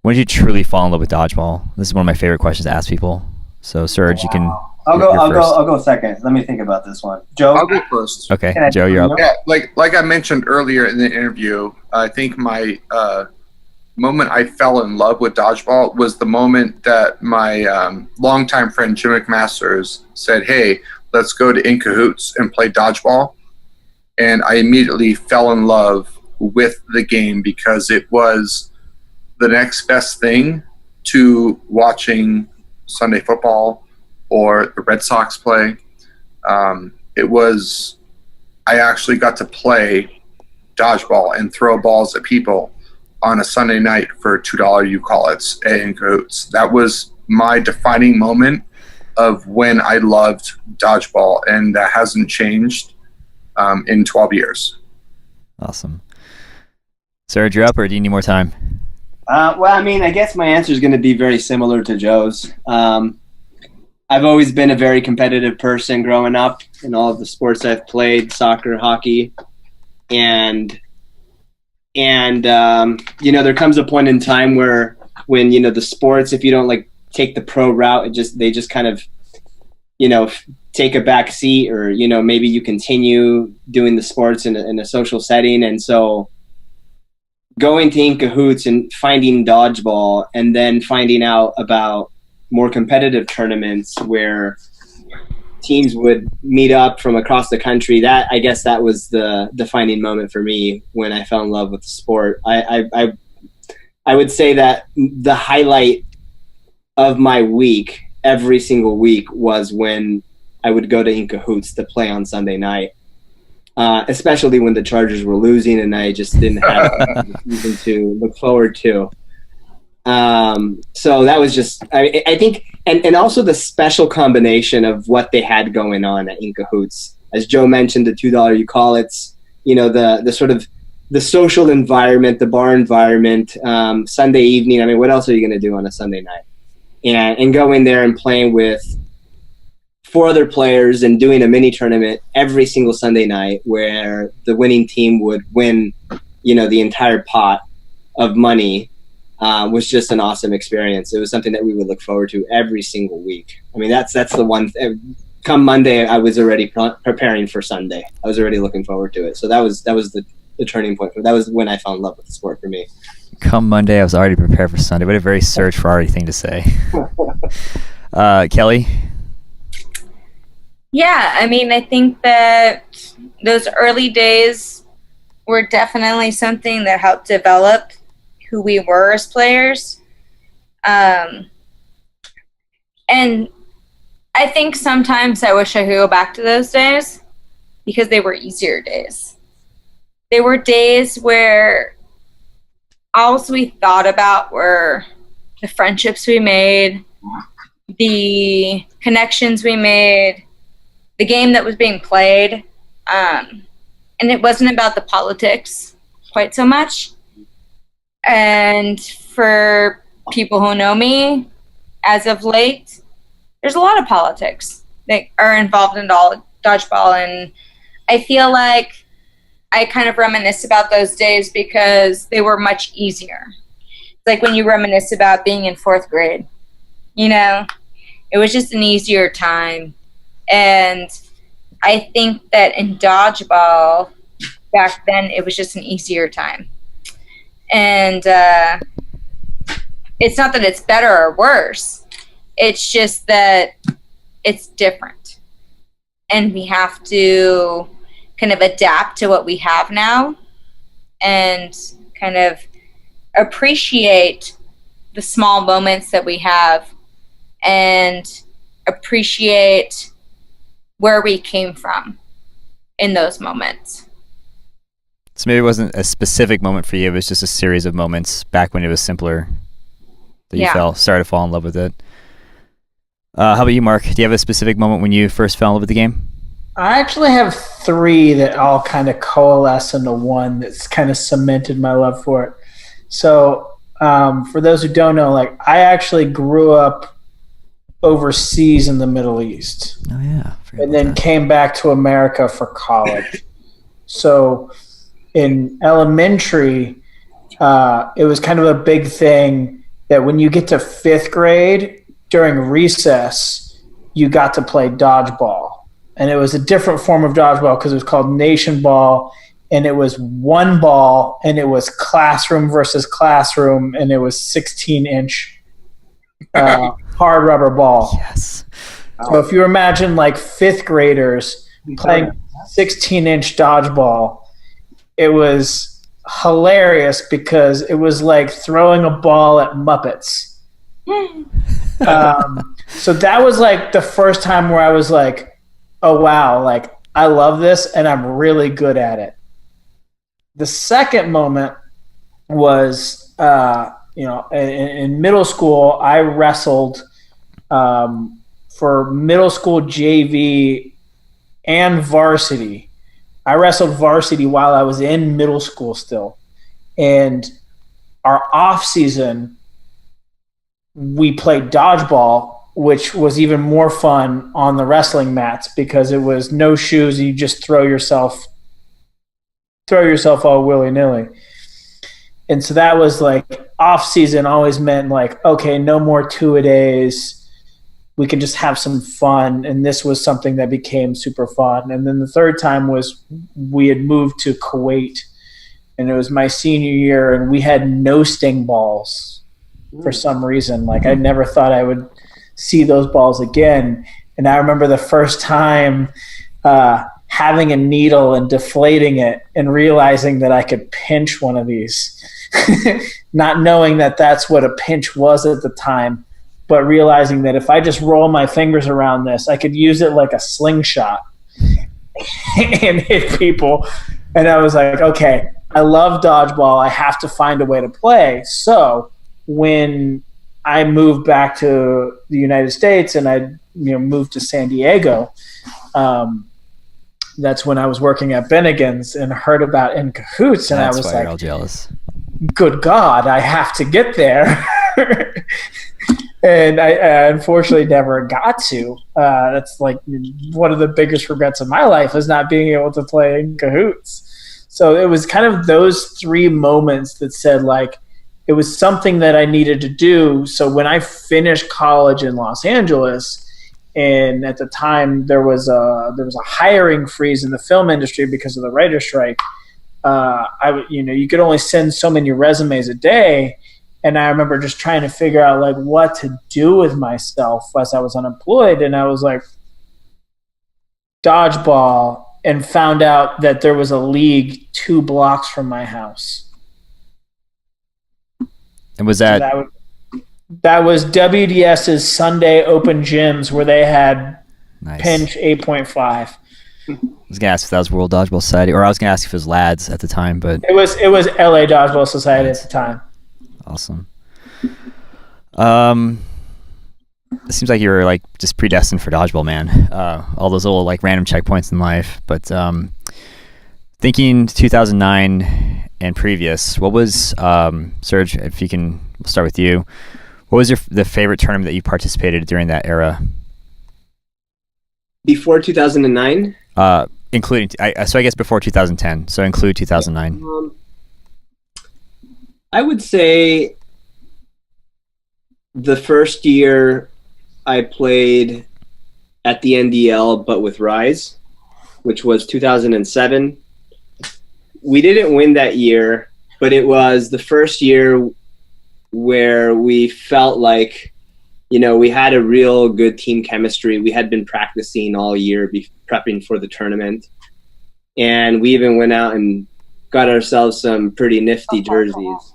did you truly fall in love with dodgeball? This is one of my favorite questions to ask people. So Serge, you can. I'll go second. Let me think about this one. Joe? I'll go first. Okay, Joe, you're up. Yeah, like I mentioned earlier in the interview, I think my moment I fell in love with dodgeball was the moment that my longtime friend Jim McMasters said, "Hey, let's go to In Cahoots and play dodgeball. And I immediately fell in love with the game because it was the next best thing to watching Sunday football or the Red Sox play. I actually got to play dodgeball and throw balls at people on a Sunday night for $2 you call it in Cahoots. That was my defining moment of when I loved dodgeball, and that hasn't changed in 12 years. Awesome. Sarah, you're up, or do you need more time? Well, I mean, I guess my answer is going to be very similar to Joe's. I've always been a very competitive person growing up in all of the sports I've played, soccer, hockey, and there comes a point in time when the sports, if you don't like take the pro route, they just kind of take a back seat, or maybe you continue doing the sports in a social setting. And so going to In Cahoots and finding dodgeball, and then finding out about more competitive tournaments where teams would meet up from across the country, I guess that was the defining moment for me when I fell in love with the sport. I would say that the highlight of my week, every single week, was when I would go to In Cahoots to play on Sunday night, especially when the Chargers were losing and I just didn't have anything to look forward to. So that was just, I think, and also the special combination of what they had going on at In Cahoots. As Joe mentioned, the $2 you call it, the sort of the social environment, the bar environment, Sunday evening. I mean, what else are you going to do on a Sunday night? And going there and playing with 4 other players and doing a mini tournament every single Sunday night where the winning team would win, the entire pot of money. Was just an awesome experience. It was something that we would look forward to every single week. I mean, that's the one. Come Monday, I was already preparing for Sunday. I was already looking forward to it. So that was the turning point. That was when I fell in love with the sport for me. Come Monday, I was already prepared for Sunday. What a very Search Ferrari thing to say. Kelly? Yeah, I mean, I think that those early days were definitely something that helped develop who we were as players. And I think sometimes I wish I could go back to those days because they were easier days. They were days where all we thought about were the friendships we made, the connections we made, the game that was being played. And it wasn't about the politics quite so much. And for people who know me, as of late, there's a lot of politics that are involved in dodgeball. And I feel like I kind of reminisce about those days because they were much easier. It's like when you reminisce about being in 4th grade. It was just an easier time. And I think that in dodgeball, back then, it was just an easier time. And it's not that it's better or worse. It's just that it's different. And we have to kind of adapt to what we have now and kind of appreciate the small moments that we have and appreciate where we came from in those moments. So maybe it wasn't a specific moment for you. It was just a series of moments back when it was simpler that you started to fall in love with it. How about you, Mark? Do you have a specific moment when you first fell in love with the game? I actually have 3 that all kind of coalesce into one that's kind of cemented my love for it. So for those who don't know, I actually grew up overseas in the Middle East. Oh, yeah. And then came back to America for college. So in elementary, it was kind of a big thing that when you get to 5th grade, during recess, you got to play dodgeball. And it was a different form of dodgeball because it was called nation ball, and it was 1 ball, and it was classroom versus classroom, and it was 16-inch hard rubber ball. Yes. So if you imagine like fifth graders playing 16-inch dodgeball, it was hilarious because it was like throwing a ball at Muppets. So that was like the first time where I was like, oh wow, like I love this and I'm really good at it. The second moment was, in middle school, I wrestled for middle school JV and varsity. I wrestled varsity while I was in middle school still. And our off season, we played dodgeball, which was even more fun on the wrestling mats because it was no shoes and you just throw yourself all willy-nilly. And so that was like off season always meant like, okay, no more two-a-days. We can just have some fun. And this was something that became super fun. And then the third time was we had moved to Kuwait, and it was my senior year, and we had no sting balls for some reason. Like I never thought I would see those balls again. And I remember the first time having a needle and deflating it and realizing that I could pinch one of these, not knowing that that's what a pinch was at the time, but realizing that if I just roll my fingers around this, I could use it like a slingshot and hit people. And I was like, okay, I love dodgeball. I have to find a way to play. So when I moved back to the United States and I moved to San Diego, that's when I was working at Bennigan's and heard about In Cahoots, and That's I was why like, you're all jealous. good God, I have to get there. And I unfortunately never got to. That's like one of the biggest regrets of my life is not being able to play In Cahoots. So it was kind of those three moments that said like it was something that I needed to do. So when I finished college in Los Angeles, and at the time there was a hiring freeze in the film industry because of the writer's strike. You could only send so many resumes a day, and I remember just trying to figure out like what to do with myself as I was unemployed, and I was like, dodgeball, and found out that there was a league 2 blocks from my house. And was that? So that was WDS's Sunday open gyms where they had Nice. pinch 8.5. I was gonna ask if that was World Dodgeball Society, or I was gonna ask if it was Lads at the time, but It was LA Dodgeball Society at the time. awesome. It seems like you were like just predestined for dodgeball, man. All those little like random checkpoints in life. But thinking 2009 and previous, what was Serge? If you can, we'll start with you. What was the favorite tournament that you participated during that era? Before 2009? Including, so I guess before 2010. So include 2009. I would say the first year I played at the NDL, but with Rise, which was 2007. We didn't win that year, but it was the first year where we felt like, we had a real good team chemistry. We had been practicing all year, prepping for the tournament. And we even went out and got ourselves some pretty nifty jerseys.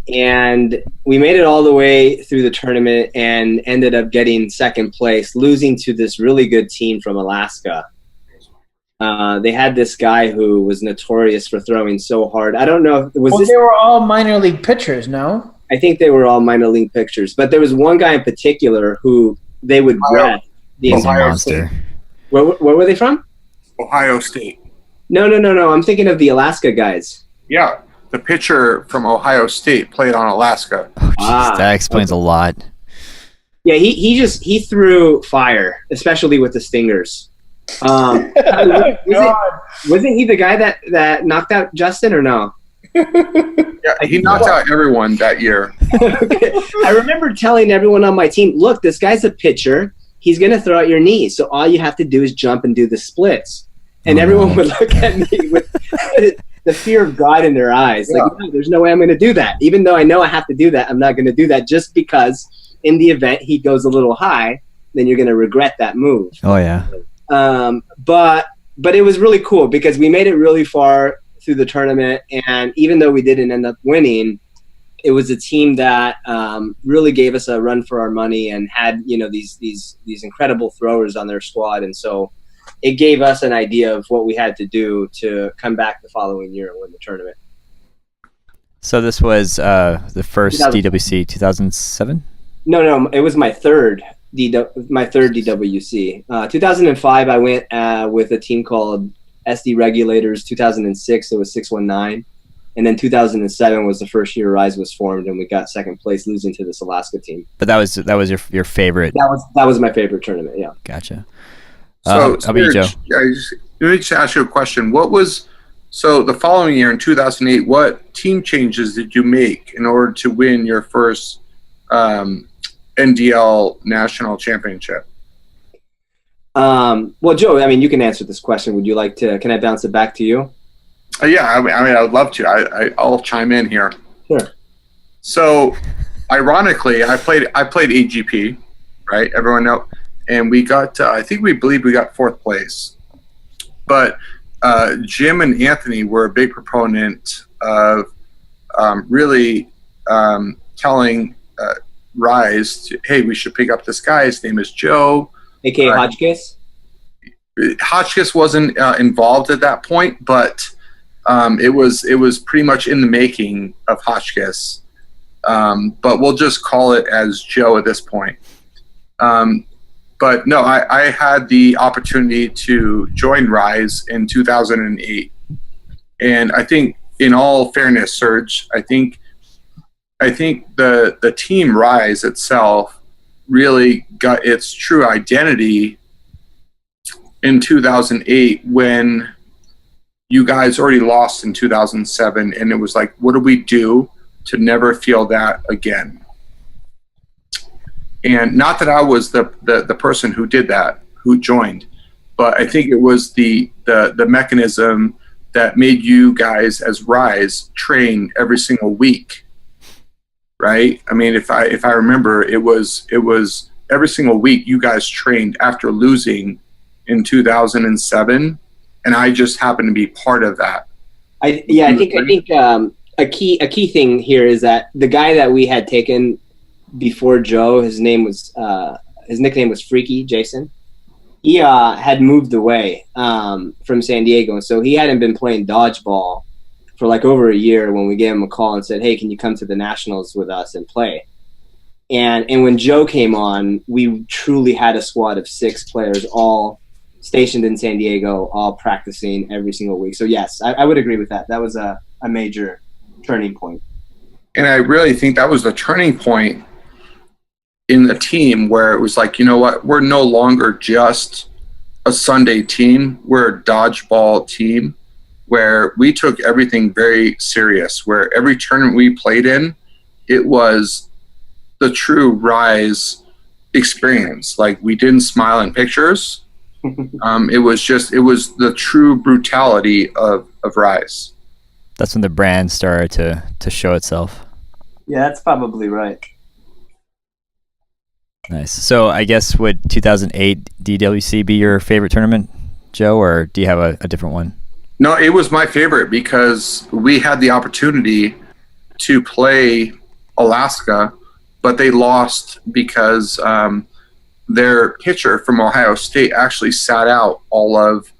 And we made it all the way through the tournament and ended up getting second place, losing to this really good team from Alaska. They had this guy who was notorious for throwing so hard. I don't know if it was. Well, they were all minor league pitchers, no? I think they were all minor league pitchers, but there was one guy in particular who they would rep the He's a entire monster. state. Where were they from? Ohio State. No. I'm thinking of the Alaska guys. Yeah, the pitcher from Ohio State played on Alaska. Oh, jeez, that explains a lot. Yeah, he threw fire, especially with the stingers. Wasn't he the guy that knocked out Justin or no? Yeah, he knocked out everyone that year. Okay. I remember telling everyone on my team, look, this guy's a pitcher. He's going to throw out your knee. So all you have to do is jump and do the splits. And everyone would look at me with the fear of God in their eyes. Yeah. Like, no, there's no way I'm going to do that. Even though I know I have to do that, I'm not going to do that just because in the event he goes a little high, then you're going to regret that move. Oh yeah. But it was really cool because we made it really far through the tournament, and even though we didn't end up winning, it was a team that really gave us a run for our money and had, you know, these incredible throwers on their squad, and so it gave us an idea of what we had to do to come back the following year and win the tournament. So this was the first 2000. DWC 2007? No, it was my third DWC. 2005, I went with a team called SD Regulators. 2006, it was 619. And then 2007 was the first year Rise was formed, and we got second place, losing to this Alaska team. But that was your favorite. That was my favorite tournament. Yeah. Gotcha. So, how about you, Joe? Let me just ask you a question. So the following year in 2008, what team changes did you make in order to win your first NDL national championship? Well, Joe, I mean, you can answer this question. Would you like to? Can I bounce it back to you? Yeah, I mean, I'd love to. I'll chime in here. Sure. So, ironically, I played AGP, right? Everyone know, and we got. I believe we got fourth place, but Jim and Anthony were a big proponent of really telling Rise, hey, we should pick up this guy. His name is Joe. A.K.A. Hotchkiss? Hotchkiss wasn't involved at that point, but it was pretty much in the making of Hotchkiss. But we'll just call it as Joe at this point. But no, I had the opportunity to join Rise in 2008. And I think, in all fairness, Serge, I think the team Rise itself really got its true identity in 2008 when you guys already lost in 2007, and it was like, what do we do to never feel that again? And not that I was the person who did that, who joined, but I think it was the mechanism that made you guys as Rise train every single week. Right? I mean, if I remember, it was every single week you guys trained after losing in 2007, and I just happened to be part of that. I think a key thing here is that the guy that we had taken before Joe, his nickname was Freaky Jason. He had moved away from San Diego, and so he hadn't been playing dodgeball for like over a year when we gave him a call and said, hey, can you come to the Nationals with us and play? And when Joe came on, we truly had a squad of 6 players, all stationed in San Diego, all practicing every single week. So yes, I would agree with that. That was a major turning point. And I really think that was the turning point in the team where it was like, you know what, we're no longer just a Sunday team. We're a dodgeball team, where we took everything very serious, where every tournament we played in, it was the true Rise experience. Like, we didn't smile in pictures. It was the true brutality of Rise. That's when the brand started to show itself. Yeah, that's probably right. Nice. So I guess, would 2008 DWC be your favorite tournament, Joe, or do you have a different one? No, it was my favorite because we had the opportunity to play Alaska, but they lost because their pitcher from Ohio State actually sat out all of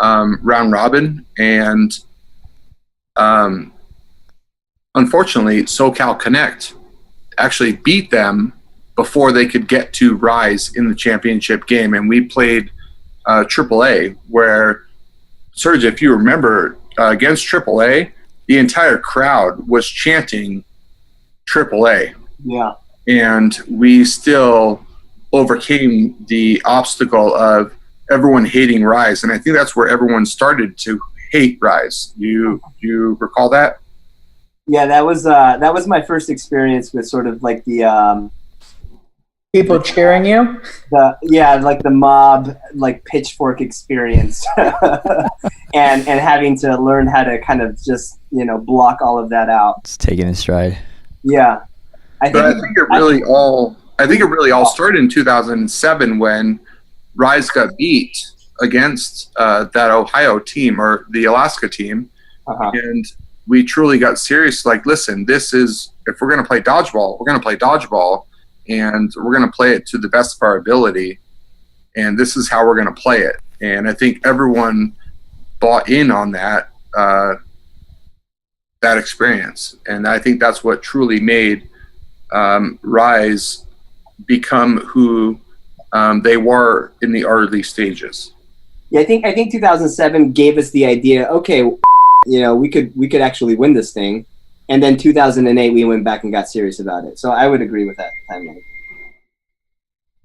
round robin, and unfortunately, SoCal Connect actually beat them before they could get to Rise in the championship game, and we played AAA, where, Serge, if you remember, against AAA, the entire crowd was chanting AAA. Yeah. And we still overcame the obstacle of everyone hating Rise. And I think that's where everyone started to hate Rise. You recall that? Yeah, that was my first experience with sort of like the People cheering you? like the mob, like pitchfork experience, and having to learn how to kind of just, block all of that out. It's taking a stride. Yeah, I think it really all I think it really all started in 2007 when Rise got beat against that Ohio team or the Alaska team. And we truly got serious. Like, listen, this is, if we're going to play dodgeball, we're going to play dodgeball, and we're going to play it to the best of our ability. And this is how we're going to play it. And I think everyone bought in on that experience. And I think that's what truly made Rise become who they were in the early stages. Yeah, I think 2007 gave us the idea. Okay, we could actually win this thing, and then 2008 we went back and got serious about it. So I would agree with that timeline.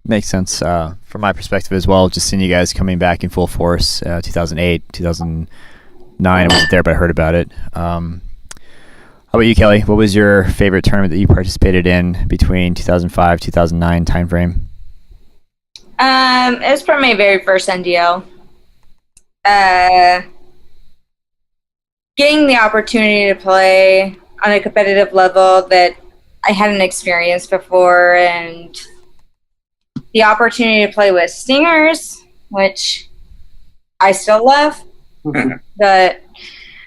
Makes sense from my perspective as well. Just seeing you guys coming back in full force, 2008, 2009. I wasn't there, but I heard about it. How about you, Kelly? What was your favorite tournament that you participated in between 2005, 2009 timeframe? It was probably my very first NDL. Getting the opportunity to play on a competitive level that I hadn't experienced before, and the opportunity to play with Stingers, which I still love. But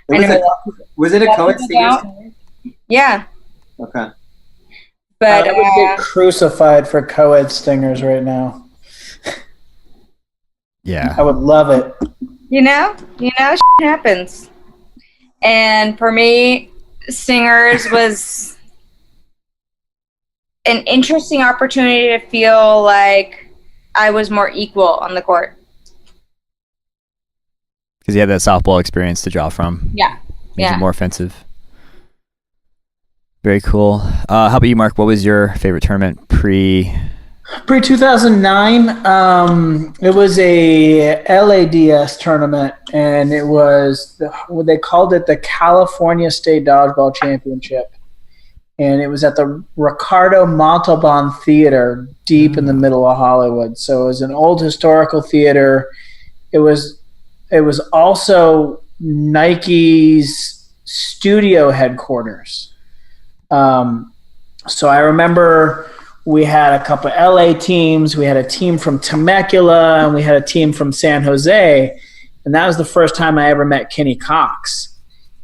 was it a co-ed Stingers? Yeah. Okay. But I would get crucified for co-ed Stingers right now. Yeah. I would love it. shit happens. And for me, Stingers was an interesting opportunity to feel like I was more equal on the court. Because you had that softball experience to draw from. Yeah. Makes it more offensive. Very cool. How about you, Mark? What was your favorite tournament Pre-2009, it was a LADS tournament, and it was what they called it the California State Dodgeball Championship. And it was at the Ricardo Montalban Theater deep in the middle of Hollywood. So it was an old historical theater. It was also Nike's studio headquarters. So I remember we had a couple of LA teams. We had a team from Temecula, and we had a team from San Jose. And that was the first time I ever met Kenny Cox.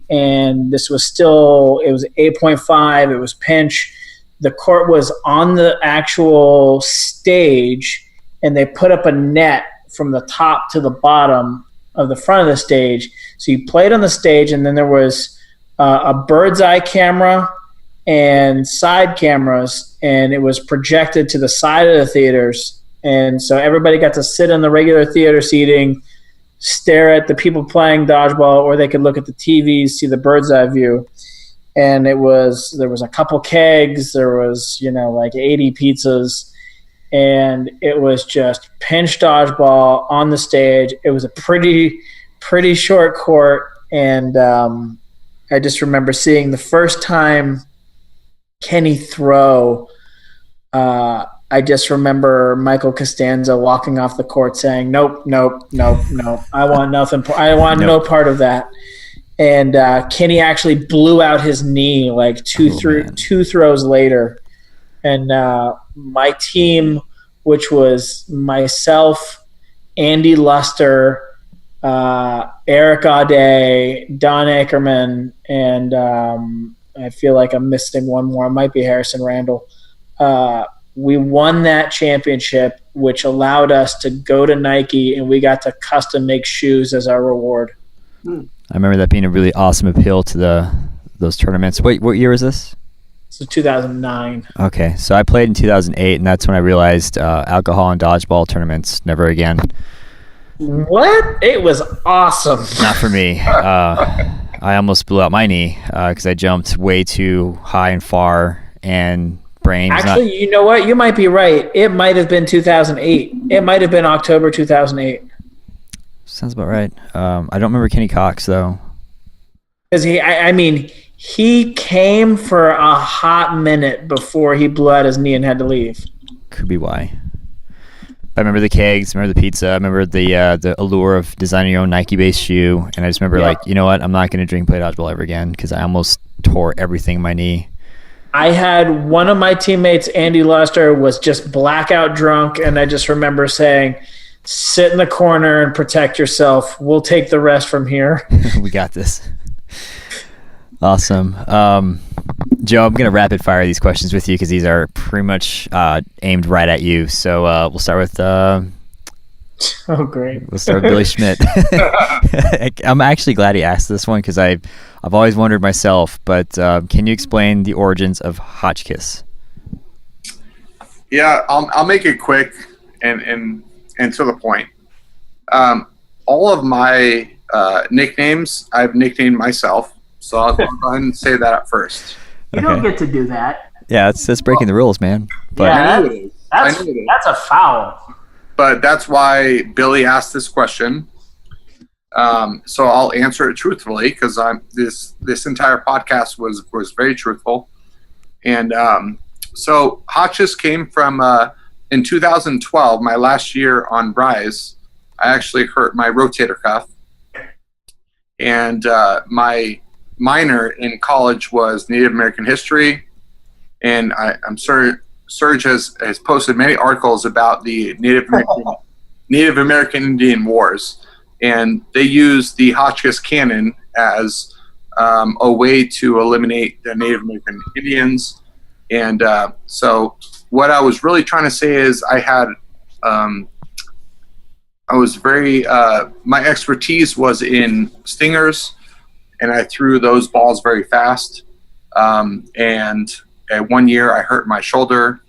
And this was it was 8.5. It was pinch. The court was on the actual stage, and they put up a net from the top to the bottom of the front of the stage. So you played on the stage, and then there was a bird's eye camera and side cameras, and it was projected to the side of the theaters. And so everybody got to sit in the regular theater seating, stare at the people playing dodgeball, or they could look at the TVs, see the bird's eye view. And there was a couple kegs, there was, like 80 pizzas, and it was just pinch dodgeball on the stage. It was a pretty short court, and I just remember seeing the first time Kenny throw. I just remember Michael Costanza walking off the court saying, "Nope. I want nothing. I want no part of that." And Kenny actually blew out his knee like two throws later. And my team, which was myself, Andy Luster, Eric Audet, Don Ackerman, and I feel like I'm missing one more. It might be Harrison Randall. We won that championship, which allowed us to go to Nike, and we got to custom make shoes as our reward. I remember that being a really awesome appeal to those tournaments. What year was this? So 2009. Okay, so I played in 2008, and that's when I realized alcohol and dodgeball tournaments, never again. What? It was awesome. Not for me. I almost blew out my knee because I jumped way too high and far, and brain. Actually, you know what? You might be right. It might have been 2008. It might have been October 2008. Sounds about right. I don't remember Kenny Cox though. Because he came for a hot minute before he blew out his knee and had to leave. Could be why. I remember the kegs, remember the pizza, I remember the allure of designing your own Nike-based shoe, and I just remember like, you know what, I'm not going to drink and play dodgeball ever again because I almost tore everything in my knee. I had one of my teammates, Andy Luster, was just blackout drunk, and I just remember saying, sit in the corner and protect yourself. We'll take the rest from here. We got this. Awesome. Joe, I'm going to rapid fire these questions with you because these are pretty much aimed right at you. So we'll start with... Oh, great. We'll start with Billy Schmidt. I'm actually glad he asked this one because I've always wondered myself, but can you explain the origins of Hotchkiss? Yeah, I'll make it quick and to the point. All of my nicknames I've nicknamed myself, so I'll go ahead and say that at first. You don't get to do that. Yeah, that's breaking the rules, man. But Yeah, I know it is. that's a foul. But that's why Billy asked this question. So I'll answer it truthfully because this entire podcast was very truthful. And so Hotchkiss came from in 2012, my last year on Rise. I actually hurt my rotator cuff, and my minor in college was Native American history, and I'm sure Serge has posted many articles about the Native American Indian Wars, and they used the Hotchkiss cannon as a way to eliminate the Native American Indians. And so what I was really trying to say is my expertise was in stingers, and I threw those balls very fast. And at 1 year, I hurt my shoulder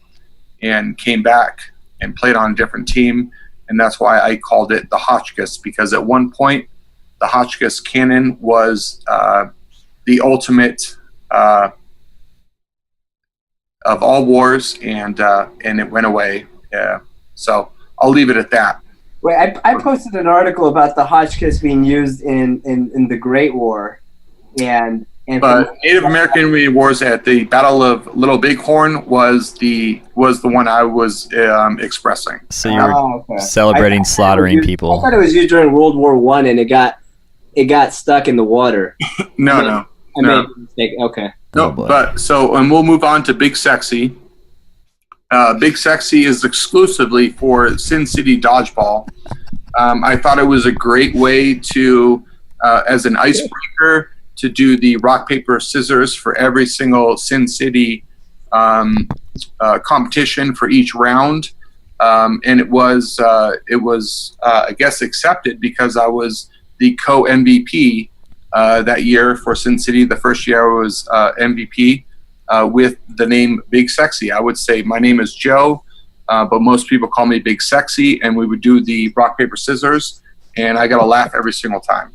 and came back and played on a different team. And that's why I called it the Hotchkiss, because at one point, the Hotchkiss cannon was the ultimate of all wars, and it went away. So I'll leave it at that. Wait, I posted an article about the Hotchkiss being used in the Great War, and But Native American Indian Wars at the Battle of Little Bighorn was the one I was expressing. So you're celebrating slaughtering people. I thought it was used during World War I, and it got stuck in the water. No. I made a mistake. Okay. No, Oh, boy. and we'll move on to Big Sexy. Big Sexy is exclusively for Sin City Dodgeball. I thought it was a great way to, as an icebreaker, to do the rock, paper, scissors for every single Sin City competition for each round. And it was I guess, accepted because I was the co-MVP that year for Sin City. The first year I was MVP with the name Big Sexy. I would say my name is Joe, but most people call me Big Sexy, and we would do the rock, paper, scissors, and I got a laugh every single time.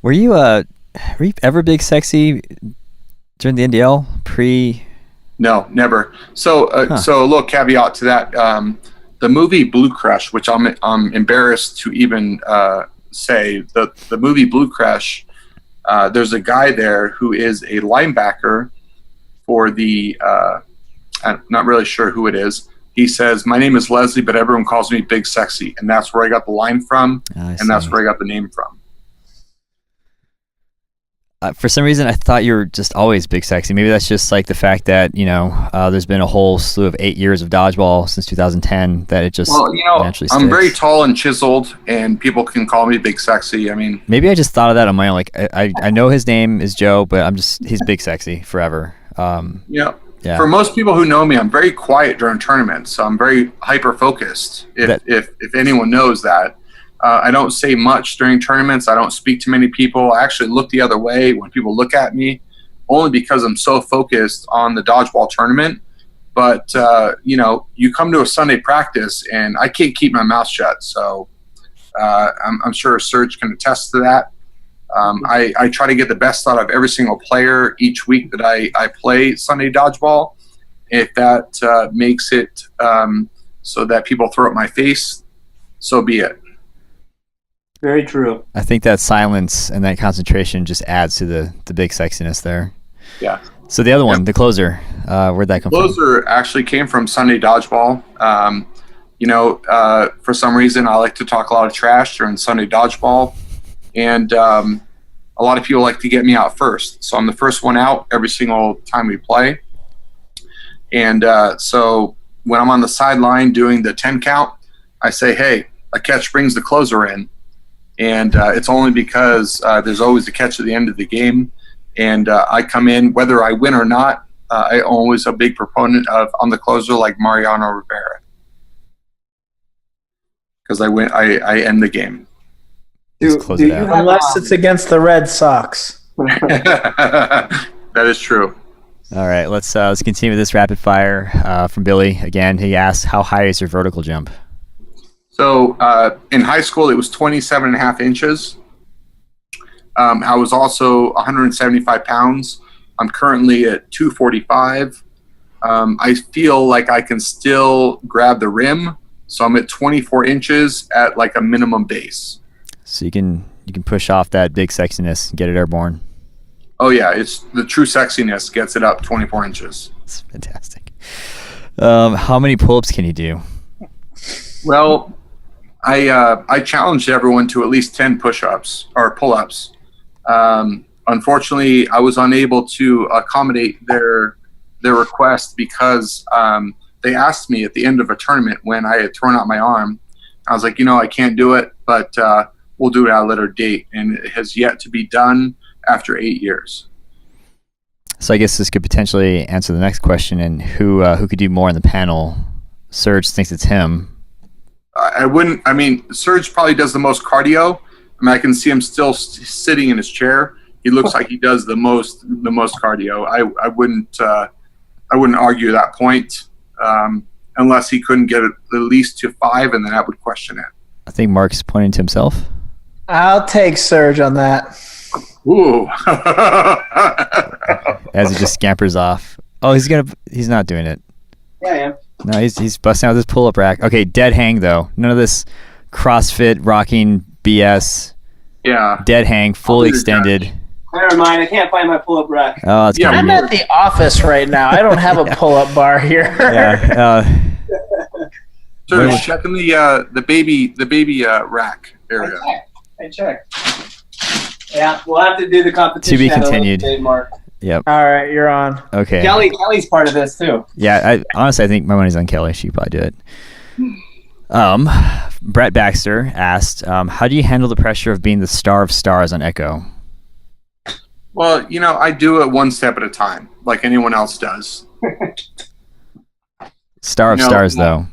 Were you ever Big Sexy during the NDL No, never. So so a little caveat to that. The movie Blue Crush, which I'm embarrassed to even say, the movie Blue Crush, there's a guy there who is a linebacker for the I'm not really sure who it is. He says, "My name is Leslie, but everyone calls me Big Sexy," and that's where I got the line from, and that's where I got the name from. For some reason, I thought you were just always Big Sexy. Maybe that's just like the fact that, there's been a whole slew of 8 years of dodgeball since 2010 that it just naturally sticks. I'm very tall and chiseled, and people can call me Big Sexy. I mean, maybe I just thought of that on my own. Like, I know his name is Joe, but he's Big Sexy forever. Yeah. For most people who know me, I'm very quiet during tournaments, so I'm very hyper-focused, if anyone knows that. I don't say much during tournaments. I don't speak to many people. I actually look the other way when people look at me, only because I'm so focused on the dodgeball tournament. But, you come to a Sunday practice, and I can't keep my mouth shut. So I'm sure Serge can attest to that. I try to get the best out of every single player each week that I play Sunday dodgeball. If that makes it so that people throw at my face, so be it. Very true. I think that silence and that concentration just adds to the big sexiness there. Yeah. So the other one, the closer, where'd that come from? Closer actually came from Sunday Dodgeball. For some reason, I like to talk a lot of trash during Sunday Dodgeball. And a lot of people like to get me out first. So I'm the first one out every single time we play. And so when I'm on the sideline doing the 10 count, I say, hey, a catch brings the closer in. And it's only because there's always a catch at the end of the game. And I come in, whether I win or not, I'm always a big proponent of I'm the closer like Mariano Rivera. Because I win, I end the game. Unless it's against the Red Sox. That is true. All right, let's continue with this rapid fire from Billy. Again, he asks, how high is your vertical jump? So in high school, it was 27 and a half inches. I was also 175 pounds. I'm currently at 245. I feel like I can still grab the rim. So I'm at 24 inches at like a minimum base. So you can push off that big sexiness and get it airborne. Oh yeah, it's the true sexiness gets it up 24 inches. That's fantastic. How many pull-ups can you do? Well, I challenged everyone to at least 10 push-ups or pull-ups. Unfortunately, I was unable to accommodate their request because they asked me at the end of a tournament when I had thrown out my arm. I was like, I can't do it, but we'll do it at a later date. And it has yet to be done after 8 years. So I guess this could potentially answer the next question. And who could do more in the panel? Serge thinks it's him. Serge probably does the most cardio. I can see him still sitting in his chair. He looks like he does the most cardio. I wouldn't argue that point unless he couldn't get it at least to 5, and then I would question it. I think Mark's pointing to himself. I'll take Serge on that. Ooh. As he just scampers off. Oh, he's not doing it. Yeah, I am. No, he's busting out this pull-up rack. Okay, dead hang though. None of this CrossFit rocking BS. Yeah. Dead hang, fully extended. Never mind, I can't find my pull-up rack. Oh, it's I'm at the office right now. I don't have a pull-up bar here. Yeah. So checking the baby rack area. I checked. Yeah, we'll have to do the competition. To be continued. Mark. Yep. All right, you're on. Okay. Kelly's part of this too. Yeah, honestly, I think my money's on Kelly. She could probably do it. Brett Baxter asked, how do you handle the pressure of being the star of stars on Echo? Well, I do it one step at a time, like anyone else does. Star of stars, though.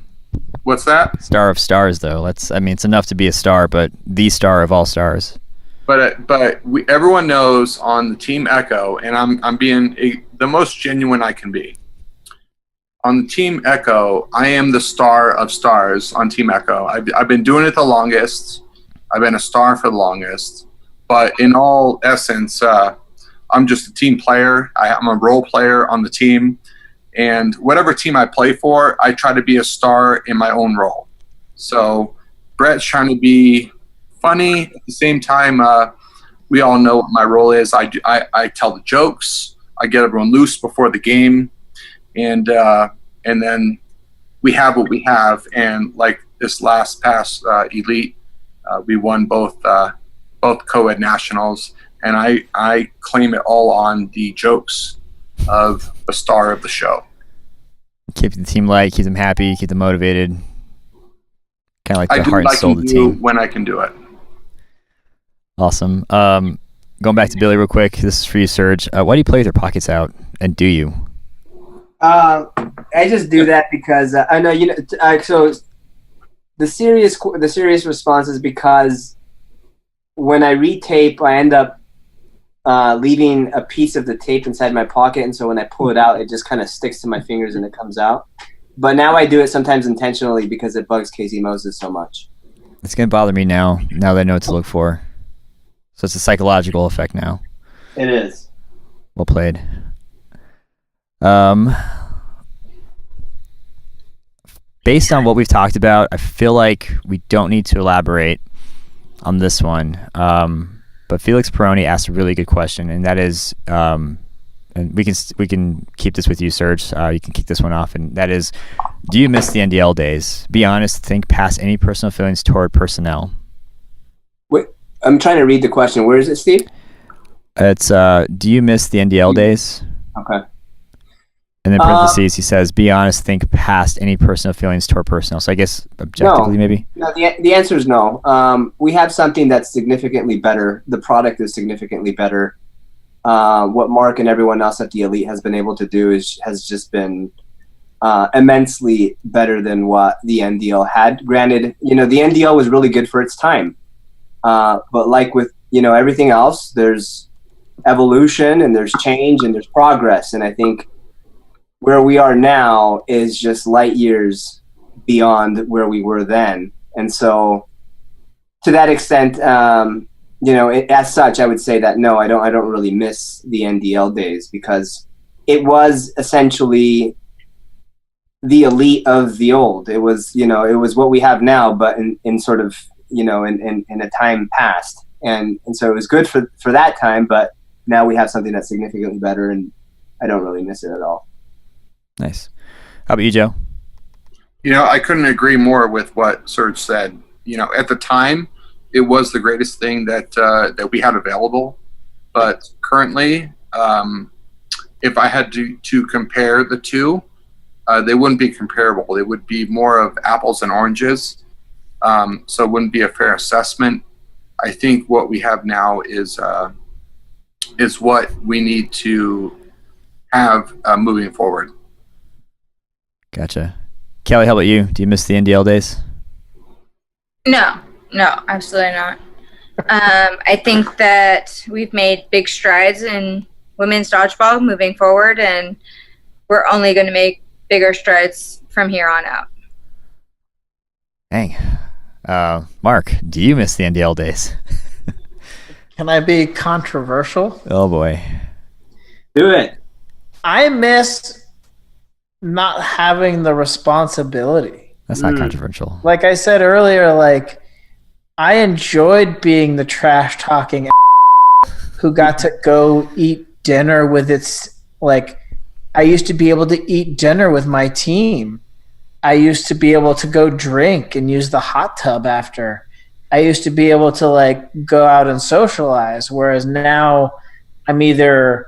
What's that? Star of stars, though. It's enough to be a star, but the star of all stars. But everyone knows on the Team Echo, and I'm being the most genuine I can be. On the Team Echo, I am the star of stars on Team Echo. I've been doing it the longest. I've been a star for the longest. But in all essence, I'm just a team player. I'm a role player on the team. And whatever team I play for, I try to be a star in my own role. So Brett's trying to be funny. At the same time, we all know what my role is. I tell the jokes. I get everyone loose before the game. And then we have what we have. And like this past Elite, we won both co-ed nationals. And I claim it all on the jokes of the star of the show. Keep the team light, keep them happy, keep them motivated. Kind of like the heart and soul of the team. When I can do it. Awesome. Going back to Billy real quick. This is for you, Serge. Why do you play with your pockets out? And do you? I just do that because I know so the serious response is because when I retape, I end up leaving a piece of the tape inside my pocket, and so when I pull it out, it just kind of sticks to my fingers and it comes out. But now I do it sometimes intentionally because it bugs Casey Moses so much. It's gonna bother me now that I know what to look for. So it's a psychological effect now. It is. Well played. Based on what we've talked about, I feel like we don't need to elaborate on this one. But Felix Peroni asked a really good question, and that is, and we can keep this with you, Serge. You can kick this one off, and that is, do you miss the NDL days? Be honest. Think past any personal feelings toward personnel. Wait, I'm trying to read the question. Where is it, Steve? It's do you miss the NDL days? Okay. And then parentheses, he says, be honest, think past any personal feelings toward personal. So I guess objectively, maybe? No, the answer is no. We have something that's significantly better. The product is significantly better. What Mark and everyone else at the Elite has been able to do has just been immensely better than what the NDL had. Granted, the NDL was really good for its time. But like with, everything else, there's evolution and there's change and there's progress. And I think where we are now is just light years beyond where we were then. And so to that extent, as such, I would say that no, I don't really miss the NDL days, because it was essentially the Elite of the old. It was, it was what we have now, but in sort of, in a time past. And so it was good for that time, but now we have something that's significantly better, and I don't really miss it at all. Nice. How about you, Joe? I couldn't agree more with what Serge said. At the time, it was the greatest thing that we had available. But currently, if I had to compare the two, they wouldn't be comparable. It would be more of apples and oranges. So it wouldn't be a fair assessment. I think what we have now is what we need to have moving forward. Gotcha. Kelly, how about you? Do you miss the NDL days? No, absolutely not. I think that we've made big strides in women's dodgeball moving forward, and we're only going to make bigger strides from here on out. Dang. Mark, do you miss the NDL days? Can I be controversial? Oh, boy. Do it. I miss not having the responsibility. That's not controversial. Like I said earlier, I enjoyed being the trash talking who got to go eat dinner with I used to be able to eat dinner with my team. I used to be able to go drink and use the hot tub after. I used to be able to go out and socialize, whereas now I'm either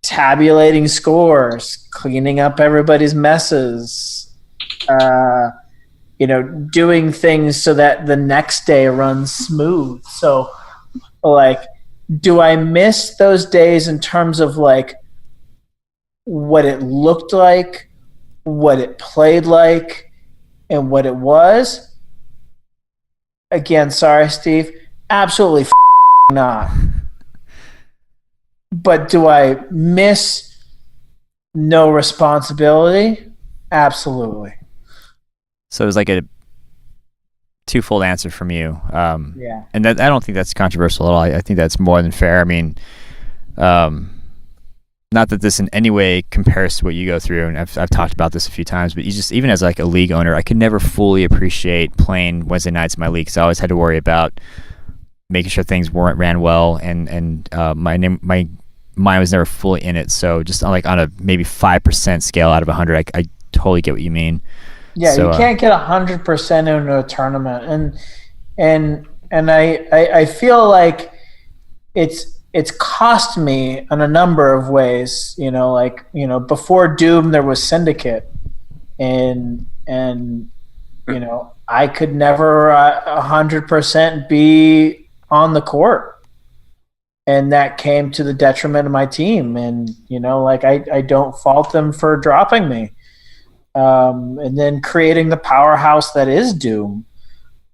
tabulating scores, cleaning up everybody's messes, doing things so that the next day runs smooth. So, do I miss those days in terms of what it looked like, what it played like, and what it was? Again, sorry, Steve, absolutely not. But do I miss no responsibility? Absolutely. So it was like a twofold answer from you. Yeah. And I don't think that's controversial at all. I think that's more than fair. I mean, not that this in any way compares to what you go through, and I've talked about this a few times, but even as a league owner, I could never fully appreciate playing Wednesday nights in my league, because I always had to worry about making sure things ran well, and my mind was never fully in it. So just on a maybe 5% scale out of 100, I totally get what you mean. Yeah, so, you can't get 100% into a tournament, and I feel like it's cost me in a number of ways. Before Doom there was Syndicate, and I could never 100% be on the court. And that came to the detriment of my team. And, I don't fault them for dropping me. And then creating the powerhouse that is Doom.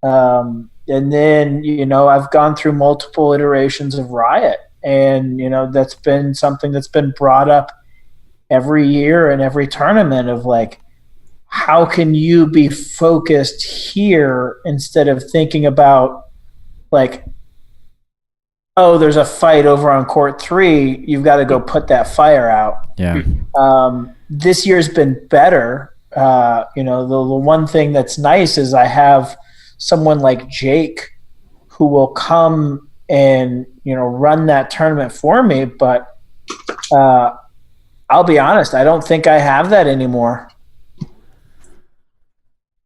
And then, I've gone through multiple iterations of Riot. And, that's been something that's been brought up every year in every tournament of how can you be focused here instead of thinking about oh, there's a fight over on court 3, you've got to go put that fire out. Yeah. This year's been better. The one thing that's nice is I have someone like Jake who will come and, run that tournament for me. But I'll be honest, I don't think I have that anymore.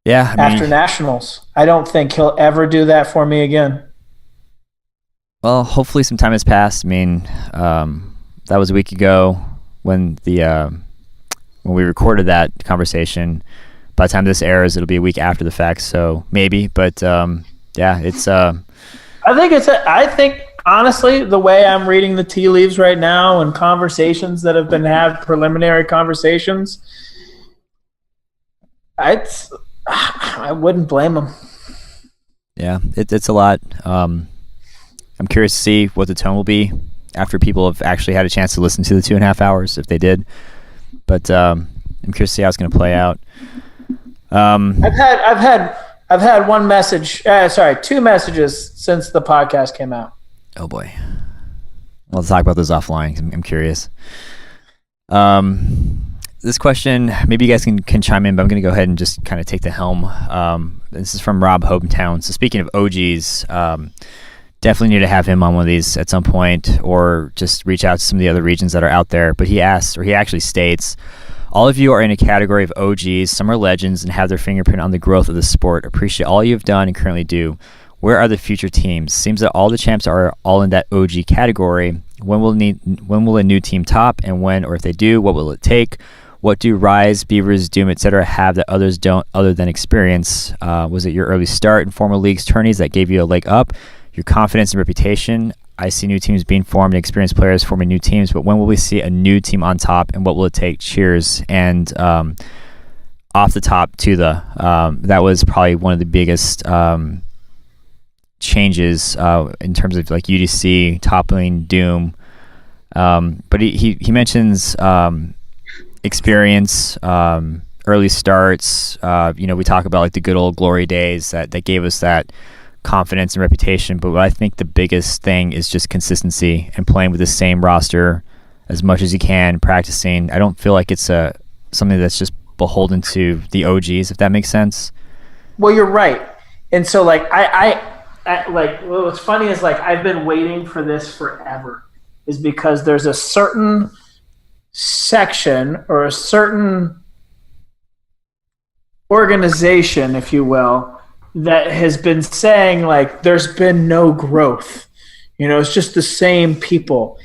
Yeah. After Nationals, I don't think he'll ever do that for me again. Well, hopefully some time has passed. I mean, that was a week ago when the when we recorded that conversation. By the time this airs, it'll be a week after the fact, so maybe. But yeah, it's. I think honestly, the way I'm reading the tea leaves right now and conversations that have been had, preliminary conversations, I wouldn't blame them. Yeah, it's a lot. I'm curious to see what the tone will be after people have actually had a chance to listen to the 2.5 hours, if they did. But I'm curious to see how it's going to play out. I've had one message. Two messages since the podcast came out. Oh boy, I'll talk about those offline. I'm curious. This question, maybe you guys can chime in, but I'm going to go ahead and just kind of take the helm. This is from Rob Hometown. So speaking of OGs, definitely need to have him on one of these at some point, or just reach out to some of the other regions that are out there. But he actually states, all of you are in a category of OGs. Some are legends and have their fingerprint on the growth of the sport. Appreciate all you've done and currently do. Where are the future teams? Seems that all the champs are all in that OG category. When will a new team top? And when, or if they do, what will it take? What do Rise, Beavers, Doom, etc. have that others don't, other than experience? Was it your early start in former leagues tourneys that gave you a leg up? Your confidence and reputation? I see new teams being formed and experienced players forming new teams, but when will we see a new team on top, and what will it take? Cheers. And off the top to the that was probably one of the biggest changes in terms of like UDC toppling Doom. But he mentions experience, early starts. We talk about like the good old glory days that gave us that confidence and reputation, but what I think the biggest thing is just consistency and playing with the same roster as much as you can, practicing. I don't feel like it's something that's just beholden to the OGs, if that makes sense. Well, you're right. And so like I like what's funny is like I've been waiting for this forever, is because there's a certain section or a certain organization, if you will, that has been saying like there's been no growth. It's just the same people.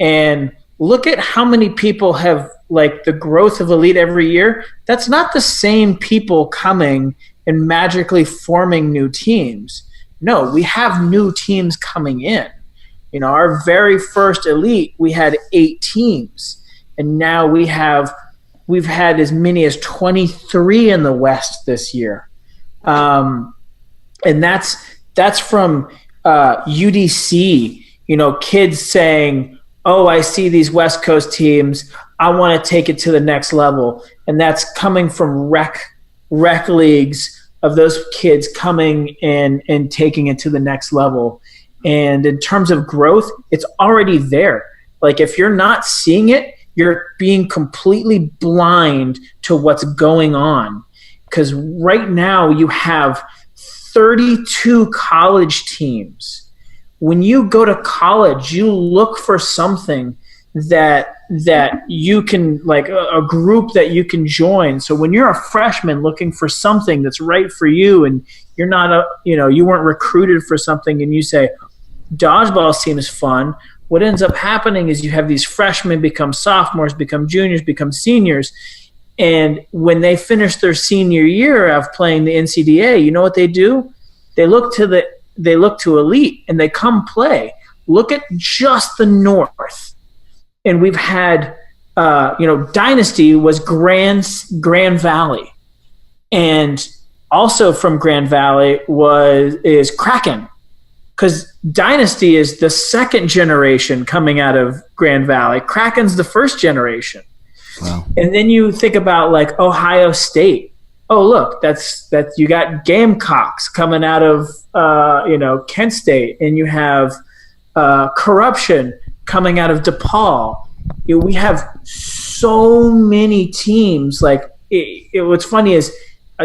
And look at how many people have like the growth of Elite every year. That's not the same people coming and magically forming new teams. No, we have new teams coming in. Our very first Elite, we had 8 teams. And now we've had as many as 23 in the West this year. And that's from UDC, kids saying, oh, I see these West Coast teams, I want to take it to the next level. And that's coming from rec leagues of those kids coming in and taking it to the next level. And in terms of growth, it's already there. Like if you're not seeing it, you're being completely blind to what's going on. Because right now you have 32 college teams. When you go to college, you look for something that you can, like a group that you can join. So when you're a freshman looking for something that's right for you, and you're not you weren't recruited for something, and you say, Dodgeball seems fun. What ends up happening is you have these freshmen become sophomores, become juniors, become seniors. And when they finish their senior year of playing the NCDA, you know what they do? They look to Elite and they come play. Look at just the North. And we've had, Dynasty was Grand Valley. And also from Grand Valley is Kraken. Because Dynasty is the second generation coming out of Grand Valley. Kraken's the first generation. Wow. And then you think about like Ohio State. Oh, look, that's you got Gamecocks coming out of Kent State, and you have Corruption coming out of DePaul. We have so many teams. Like what's funny is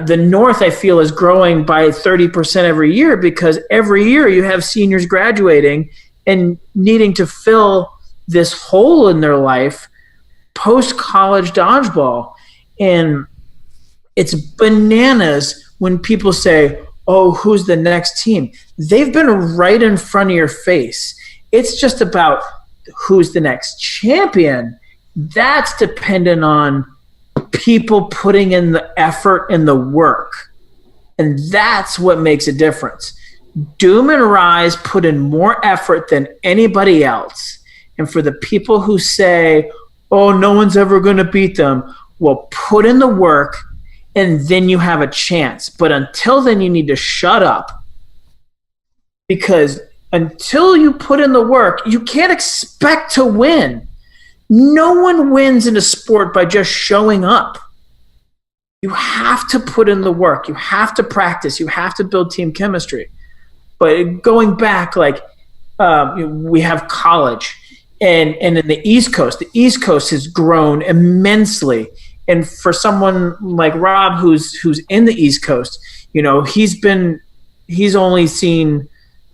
the North, I feel, is growing by 30% every year, because every year you have seniors graduating and needing to fill this hole in their life post-college dodgeball. And it's bananas when people say, oh, who's the next team? They've been right in front of your face. It's just about who's the next champion. That's dependent on people putting in the effort and the work. And that's what makes a difference. Doom and Rise put in more effort than anybody else. And for the people who say, oh, no one's ever going to beat them, well, put in the work and then you have a chance. But until then, you need to shut up. Because until you put in the work, you can't expect to win. No one wins in a sport by just showing up. You have to put in the work. You have to practice. You have to build team chemistry. But going back, like we have college, and in the East Coast has grown immensely. And for someone like Rob, who's in the East Coast, he's only seen,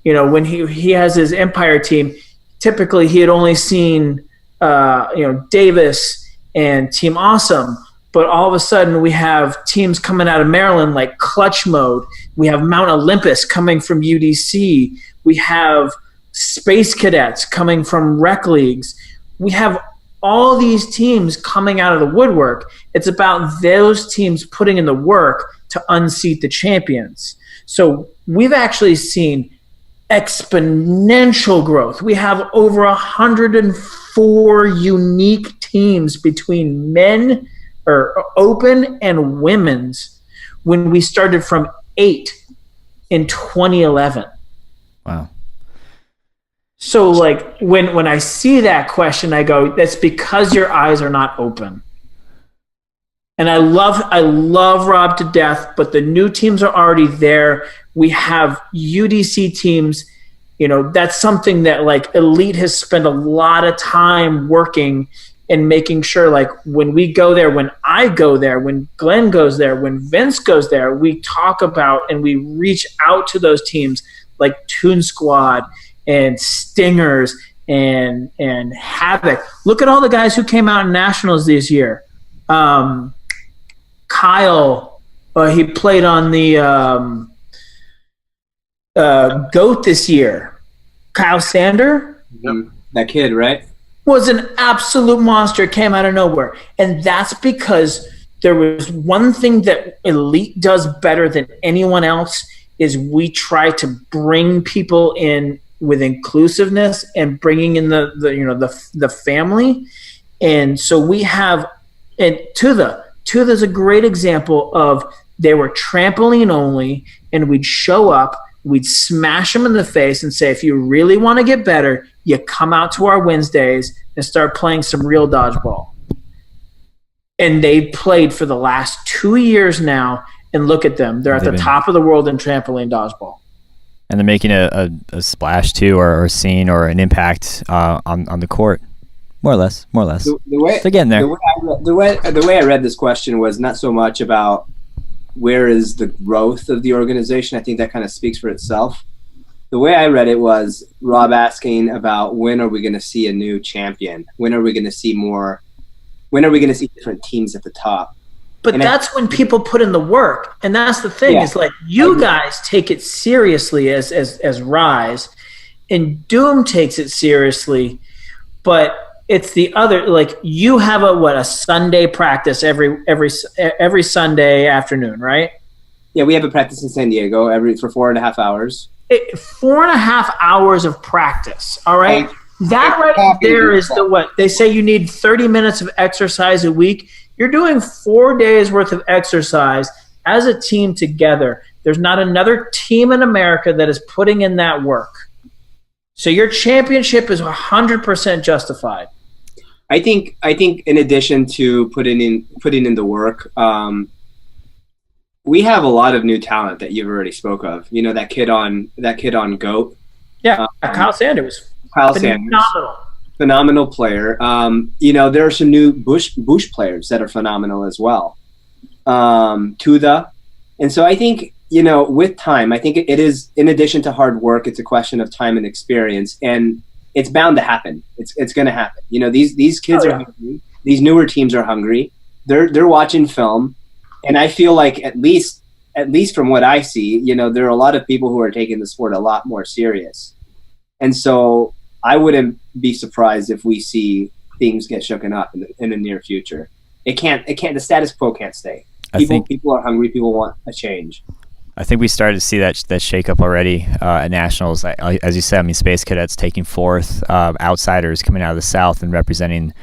when he has his Empire team, typically he had only seen Davis and Team Awesome. But all of a sudden, we have teams coming out of Maryland like Clutch Mode. We have Mount Olympus coming from UDC. We have Space Cadets coming from Rec Leagues. We have all these teams coming out of the woodwork. It's about those teams putting in the work to unseat the champions. So we've actually seen exponential growth. We have over 104 unique teams between men or open and women's when we started from 8 in 2011. Wow. So like when I see that question, I go, that's because your eyes are not open. And I love Rob to death, but the new teams are already there. We have UDC teams. That's something that like Elite has spent a lot of time working and making sure, like when we go there, when I go there, when Glenn goes there, when Vince goes there, we talk about and we reach out to those teams like Toon Squad and Stingers and Havoc. Look at all the guys who came out in nationals this year. Kyle, he played on the GOAT this year. Kyle Sander? Yep. That kid, right? Was an absolute monster, came out of nowhere. And that's because there was one thing that Elite does better than anyone else is we try to bring people in with inclusiveness and bringing in the family. And so we have, and Tuda's a great example of they were trampoline only, and we'd show up, we'd smash them in the face and say, if you really want to get better, you come out to our Wednesdays and start playing some real dodgeball. And they played for the last 2 years now, and look at them. They're at the top of the world in trampoline dodgeball. And they're making a splash too, or a scene, or an impact on the court. More or less. The way, they're getting there. The way I read this question was not so much about where is the growth of the organization. I think that kind of speaks for itself. The way I read it was Rob asking about when are we going to see a new champion? When are we going to see more? When are we going to see different teams at the top? But that's when people put in the work. And that's the thing, is like you guys take it seriously as Rise, and Doom takes it seriously, but it's the other, like you have a Sunday practice every Sunday afternoon, right? Yeah, we have a practice in San Diego for 4.5 hours. 4.5 hours of practice. All right. That right there is what they say you need 30 minutes of exercise a week. You're doing 4 days worth of exercise as a team together. There's not another team in America that is putting in that work. So your championship is 100% justified. I think in addition to putting in the work, we have a lot of new talent that you've already spoke of. That kid on GOAT. Yeah, Kyle Sanders. Phenomenal player. There are some new Bush players that are phenomenal as well. Tuda. And so I think, with time, I think it is, in addition to hard work, it's a question of time and experience, and it's bound to happen. It's going to happen. These kids are hungry. These newer teams are hungry. They're watching film, and I feel like at least from what I see, there are a lot of people who are taking the sport a lot more serious. And so I wouldn't be surprised if we see things get shooken up in the near future. The status quo can't stay. People are hungry. People want a change. I think we started to see that shakeup already at nationals. As you said, I mean, Space Cadets taking fourth, outsiders coming out of the South and representing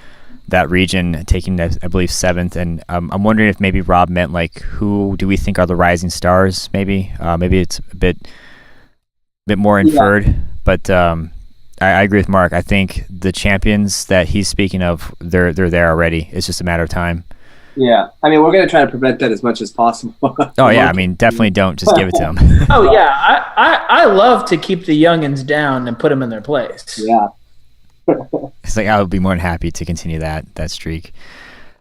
that region, taking, I believe, seventh. And I'm wondering if maybe Rob meant like, who do we think are the rising stars? Maybe it's a bit more inferred, but I agree with Mark. I think the champions that he's speaking of, they're there already. It's just a matter of time. Yeah, I mean, we're going to try to prevent that as much as possible. Oh yeah, I mean, definitely don't just give it to them. Oh yeah, I love to keep the youngins down and put them in their place. Yeah. It's like I would be more than happy to continue that streak.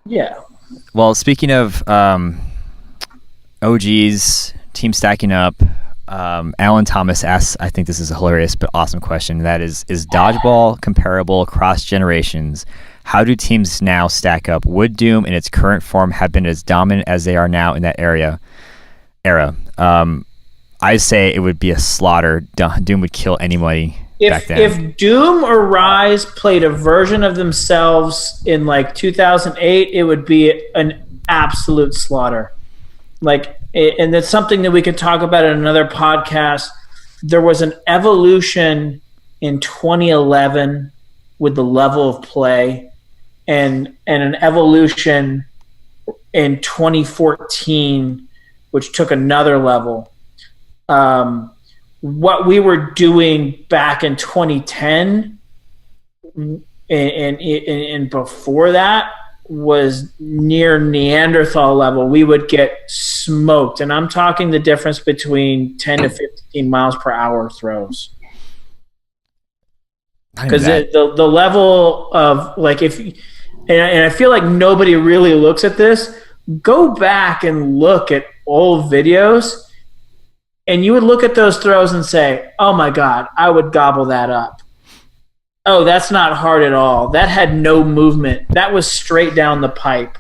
Yeah. Well, speaking of OGs, team stacking up, Alan Thomas asks, I think this is a hilarious but awesome question. That is Dodgeball comparable across generations? How do teams now stack up? Would Doom in its current form have been as dominant as they are now in that era? I say it would be a slaughter. Doom would kill anybody back then. If Doom or Rise played a version of themselves in like 2008, it would be an absolute slaughter. And that's something that we could talk about in another podcast. There was an evolution in 2011 with the level of play, and an evolution in 2014, which took another level. What we were doing back in 2010 and before that was near Neanderthal level. We would get smoked, and I'm talking the difference between 10 to 15 miles per hour throws. Because the level of like and I feel like nobody really looks at this. Go back and look at old videos, and you would look at those throws and say, "Oh my God, I would gobble that up." Oh, that's not hard at all. That had no movement. That was straight down the pipe.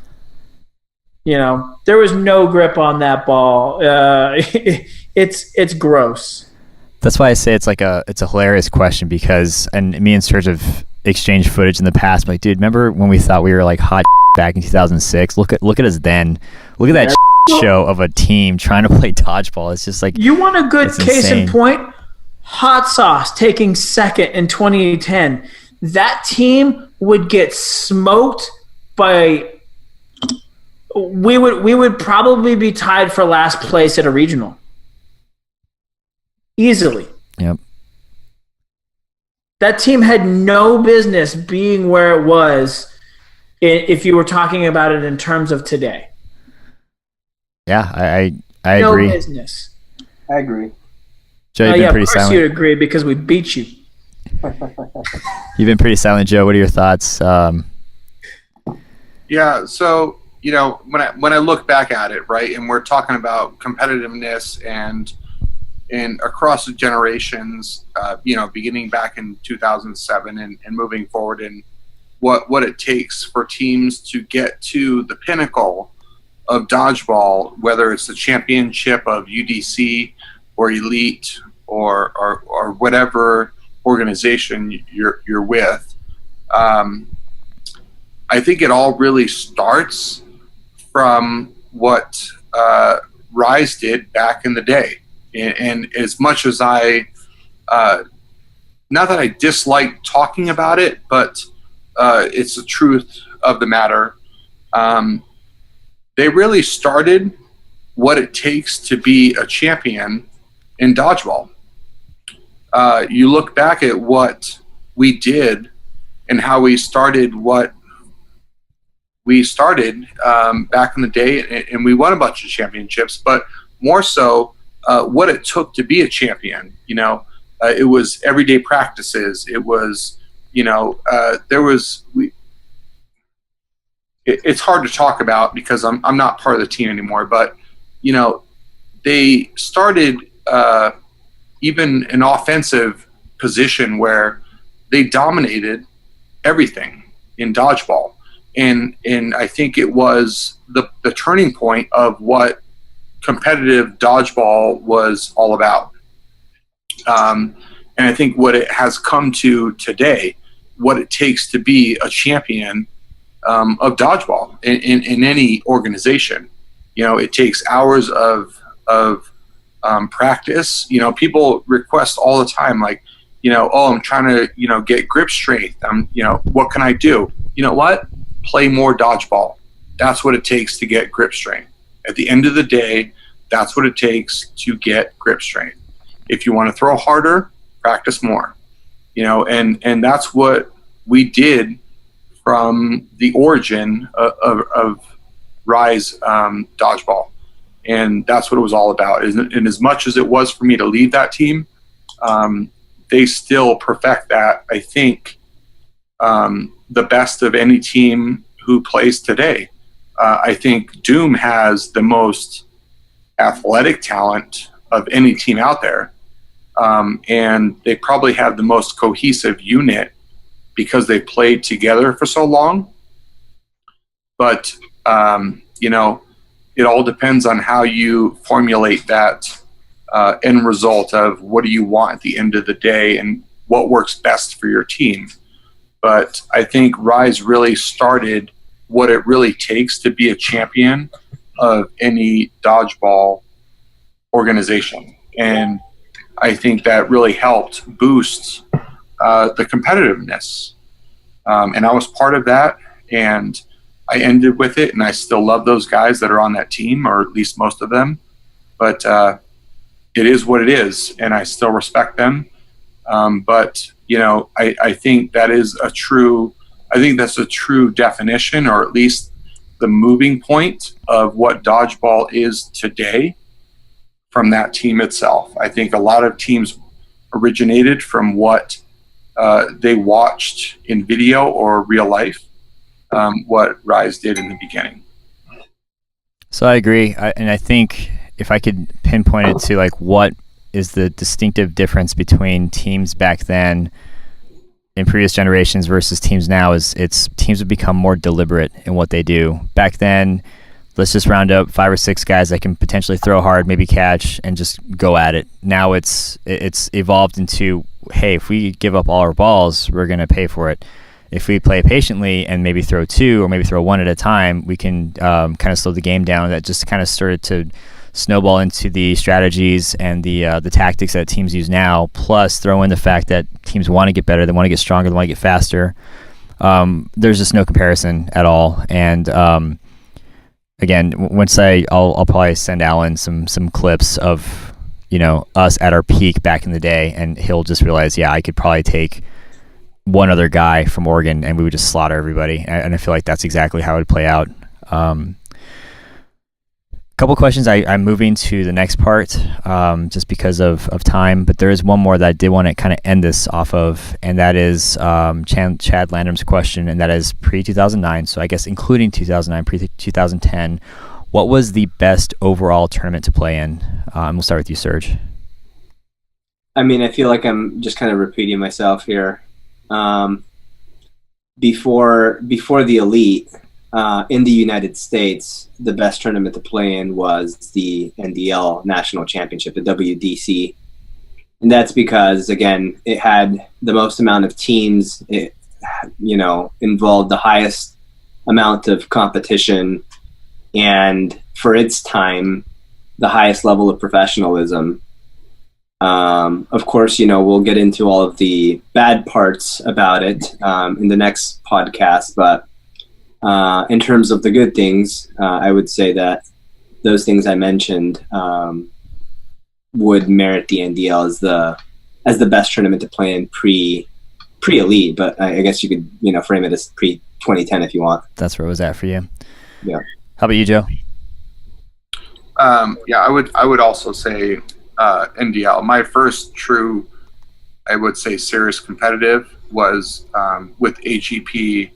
There was no grip on that ball. It's gross. That's why I say it's a hilarious question, because, and me and Serge have exchanged footage in the past. I'm like, dude, remember when we thought we were like hot back in 2006? Look at us then. Look at that show of a team trying to play dodgeball. It's just like, you want a good case insane. in point? Hot Sauce taking second in 2010. That team would get smoked by. We would probably be tied for last place at a regional. Easily. Yep. That team had no business being where it was if you were talking about it in terms of today. Yeah, I no agree. No business. I agree. Joe, you've been pretty silent. Of course you'd agree, because we beat you. You've been pretty silent, Joe. What are your thoughts? Yeah, so when I look back at it, right, and we're talking about competitiveness and across the generations, beginning back in 2007 and moving forward, and what it takes for teams to get to the pinnacle of dodgeball, whether it's the championship of UDC or Elite or whatever organization you're with. I think it all really starts from what Rise did back in the day. And as much as not that I dislike talking about it, but it's the truth of the matter. They really started what it takes to be a champion in dodgeball. You look back at what we did and how we started what we started back in the day, and we won a bunch of championships, but more so what it took to be a champion. It was everyday practices. It was, it's hard to talk about because I'm not part of the team anymore, but they started even an offensive position where they dominated everything in dodgeball. And I think it was the turning point of what competitive dodgeball was all about. And I think what it has come to today, what it takes to be a champion of dodgeball in any organization. It takes hours of practice. People request all the time, like, oh, I'm trying to, get grip strength. What can I do? You know what? Play more dodgeball. That's what it takes to get grip strength. At the end of the day, that's what it takes to get grip strength. If you want to throw harder, practice more. And that's what we did from the origin of Rise Dodgeball. And that's what it was all about. And as much as it was for me to leave that team, they still perfect that, I think, the best of any team who plays today. I think Doom has the most athletic talent of any team out there. And they probably have the most cohesive unit because they played together for so long. But, it all depends on how you formulate that end result of what do you want at the end of the day and what works best for your team. But I think Rise really started what it really takes to be a champion of any dodgeball organization. And I think that really helped boost the competitiveness. And I was part of that, and I ended with it, and I still love those guys that are on that team, or at least most of them. But it is what it is, and I still respect them. But I think that is a true. I think that's a true definition, or at least the moving point of what dodgeball is today from that team itself. I think a lot of teams originated from what they watched in video or real life, what Rise did in the beginning. So I agree. And I think if I could pinpoint it to like what is the distinctive difference between teams back then in previous generations versus teams now is teams have become more deliberate in what they do. Back then, let's just round up 5 or 6 guys that can potentially throw hard, maybe catch, and just go at it. Now it's evolved into, hey, if we give up all our balls, we're going to pay for it. If we play patiently and maybe throw 2 or maybe throw 1 at a time, we can kind of slow the game down. That just kind of started to snowball into the strategies and the tactics that teams use now, plus throw in the fact that teams want to get better, they want to get stronger, they want to get faster. There's just no comparison at all. And again, once I'll probably send Alan some clips of us at our peak back in the day, and he'll just realize, yeah, I could probably take one other guy from Oregon and we would just slaughter everybody. And I feel like that's exactly how it would play out. Couple questions. I'm moving to the next part just because of time, but there is one more that I did want to kind of end this off of, and that is Chad Landrum's question, and that is pre-2009, so I guess including 2009, pre-2010, what was the best overall tournament to play in? We'll start with you, Serge. I mean, I feel like I'm just kind of repeating myself here. Before the Elite, in the United States, the best tournament to play in was the NDL National Championship, the WDC. And that's because, again, it had the most amount of teams. It, involved the highest amount of competition. And for its time, the highest level of professionalism. Of course, we'll get into all of the bad parts about it in the next podcast, but in terms of the good things, I would say that those things I mentioned would merit the NDL as the best tournament to play in pre-Elite, but I guess you could frame it as pre-2010 if you want. That's where it was at for you. Yeah. How about you, Joe? Yeah, I would also say NDL. My first true, I would say, serious competitive was with AGP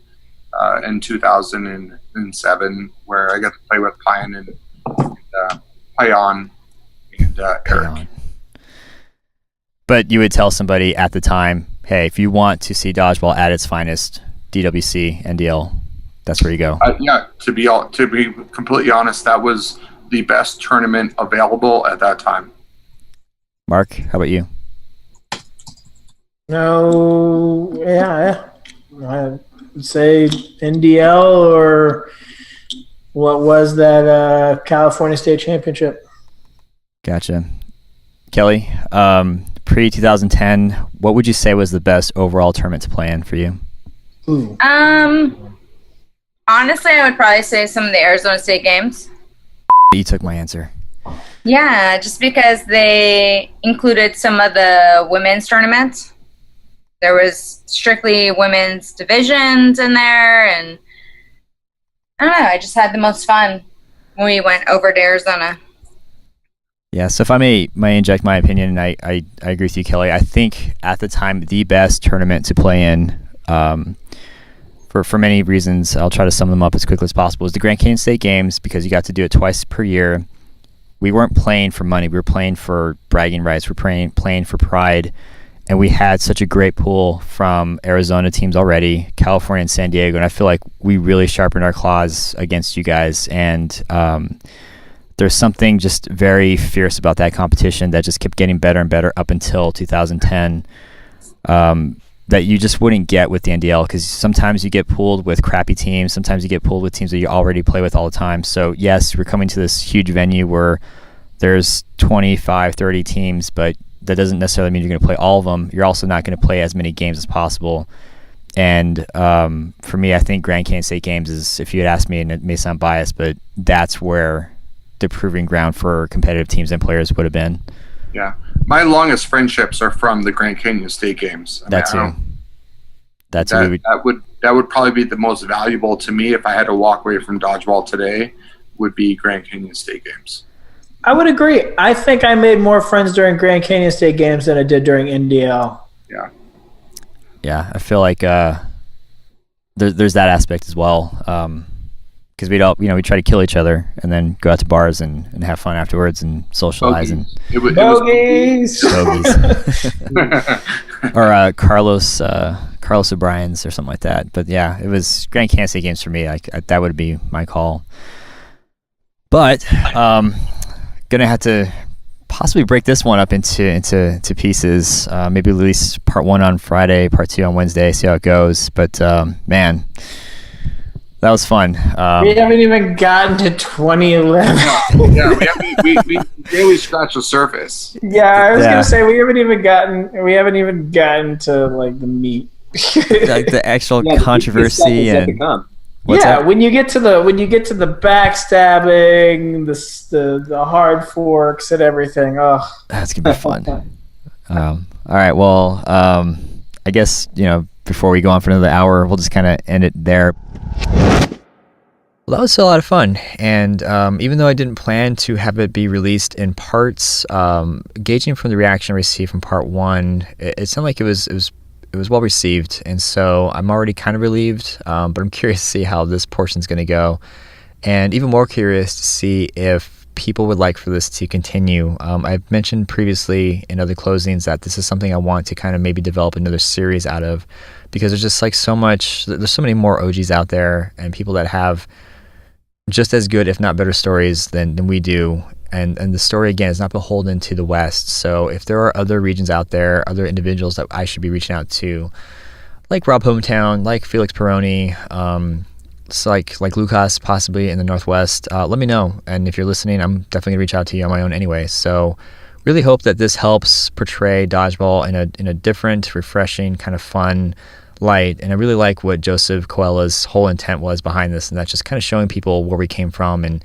in 2007, where I got to play with Pyan and Payan and Eric. But you would tell somebody at the time, hey, if you want to see dodgeball at its finest, DWC, NDL, that's where you go. Yeah, to be completely honest, that was the best tournament available at that time. Mark, how about you? No, yeah. say NDL or what was that California State Championship. Gotcha. Kelly, pre-2010, what would you say was the best overall tournament to play in for you? Ooh. Honestly, I would probably say some of the Arizona State games. You took my answer. Yeah, just because they included some of the women's tournaments. There was strictly women's divisions in there, and I don't know, I just had the most fun when we went over to Arizona. Yeah, so if I may inject my opinion, and I agree with you, Kelly. I think at the time the best tournament to play in, for many reasons, I'll try to sum them up as quickly as possible, is the Grand Canyon State Games, because you got to do it twice per year. We weren't playing for money. We were playing for bragging rights. We were playing for pride. And we had such a great pool from Arizona teams already, California and San Diego. And I feel like we really sharpened our claws against you guys. And there's something just very fierce about that competition that just kept getting better and better up until 2010 that you just wouldn't get with the NDL, because sometimes you get pulled with crappy teams. Sometimes you get pulled with teams that you already play with all the time. So, yes, we're coming to this huge venue where there's 25, 30 teams, but that doesn't necessarily mean you're going to play all of them. You're also not going to play as many games as possible. And for me, I think Grand Canyon State Games is, if you had asked me, and it may sound biased, but that's where the proving ground for competitive teams and players would have been. Yeah. My longest friendships are from the Grand Canyon State Games. That would probably be the most valuable to me if I had to walk away from dodgeball today, would be Grand Canyon State Games. I would agree. I think I made more friends during Grand Canyon State Games than I did during NDL. Yeah. Yeah, I feel like there's that aspect as well. Because we try to kill each other and then go out to bars and have fun afterwards and socialize. Bogies. And Bogies! Or Carlos O'Brien's or something like that. But yeah, it was Grand Canyon State Games for me. That would be my call. But gonna have to possibly break this one up into pieces. Maybe release part 1 on Friday, part 2 on Wednesday, see how it goes. But man, that was fun. We haven't even gotten to 2011. Yeah, we barely scratched the surface. Yeah, I was gonna say we haven't even gotten to like the meat, like the actual controversy and. When you get to the backstabbing, the hard forks and everything, that's gonna be fun. All right, well, I guess before we go on for another hour, we'll just kind of end it there. Well, that was still a lot of fun, and even though I didn't plan to have it be released in parts, gauging from the reaction I received from part 1, it sounded like it was well received, and so I'm already kind of relieved, but I'm curious to see how this portion's going to go, and even more curious to see if people would like for this to continue. I've mentioned previously in other closings that this is something I want to kind of maybe develop another series out of, because there's just like there's so many more OGs out there and people that have just as good, if not better, stories than we do. And the story, again, is not beholden to the West. So if there are other regions out there, other individuals that I should be reaching out to, like Rob Hometown, like Felix Peroni, so like Lucas possibly in the Northwest, let me know. And if you're listening, I'm definitely going to reach out to you on my own anyway. So really hope that this helps portray dodgeball in a different, refreshing, kind of fun light. And I really like what Joseph Coelho's whole intent was behind this, and that's just kind of showing people where we came from and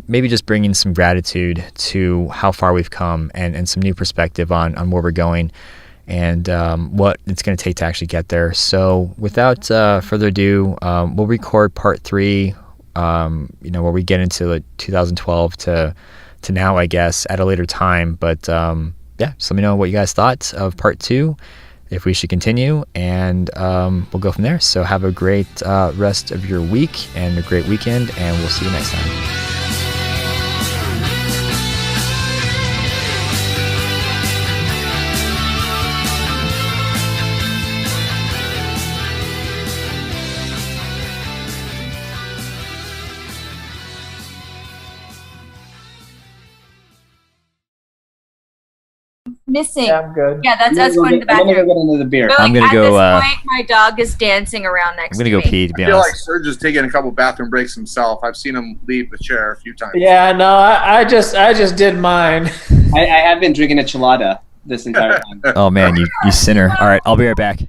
maybe just bringing some gratitude to how far we've come and some new perspective on where we're going and what it's going to take to actually get there. So without further ado, we'll record part 3, where we get into like 2012 to now, I guess, at a later time. But yeah, just let me know what you guys thought of part 2, if we should continue, and we'll go from there. So have a great rest of your week and a great weekend, and we'll see you next time. missing. Yeah, I'm good. Yeah, that's us going to the I'm gonna bathroom. go get another beer. But, I'm like, gonna at go, this point, my dog is dancing around next I'm to gonna me. go pee, to be I feel like honest. Serge is taking a couple bathroom breaks himself. I've seen him leave the chair a few times. Yeah, no, I just did mine. I have been drinking a chelada this entire time. Oh man, you sinner. All right, I'll be right back.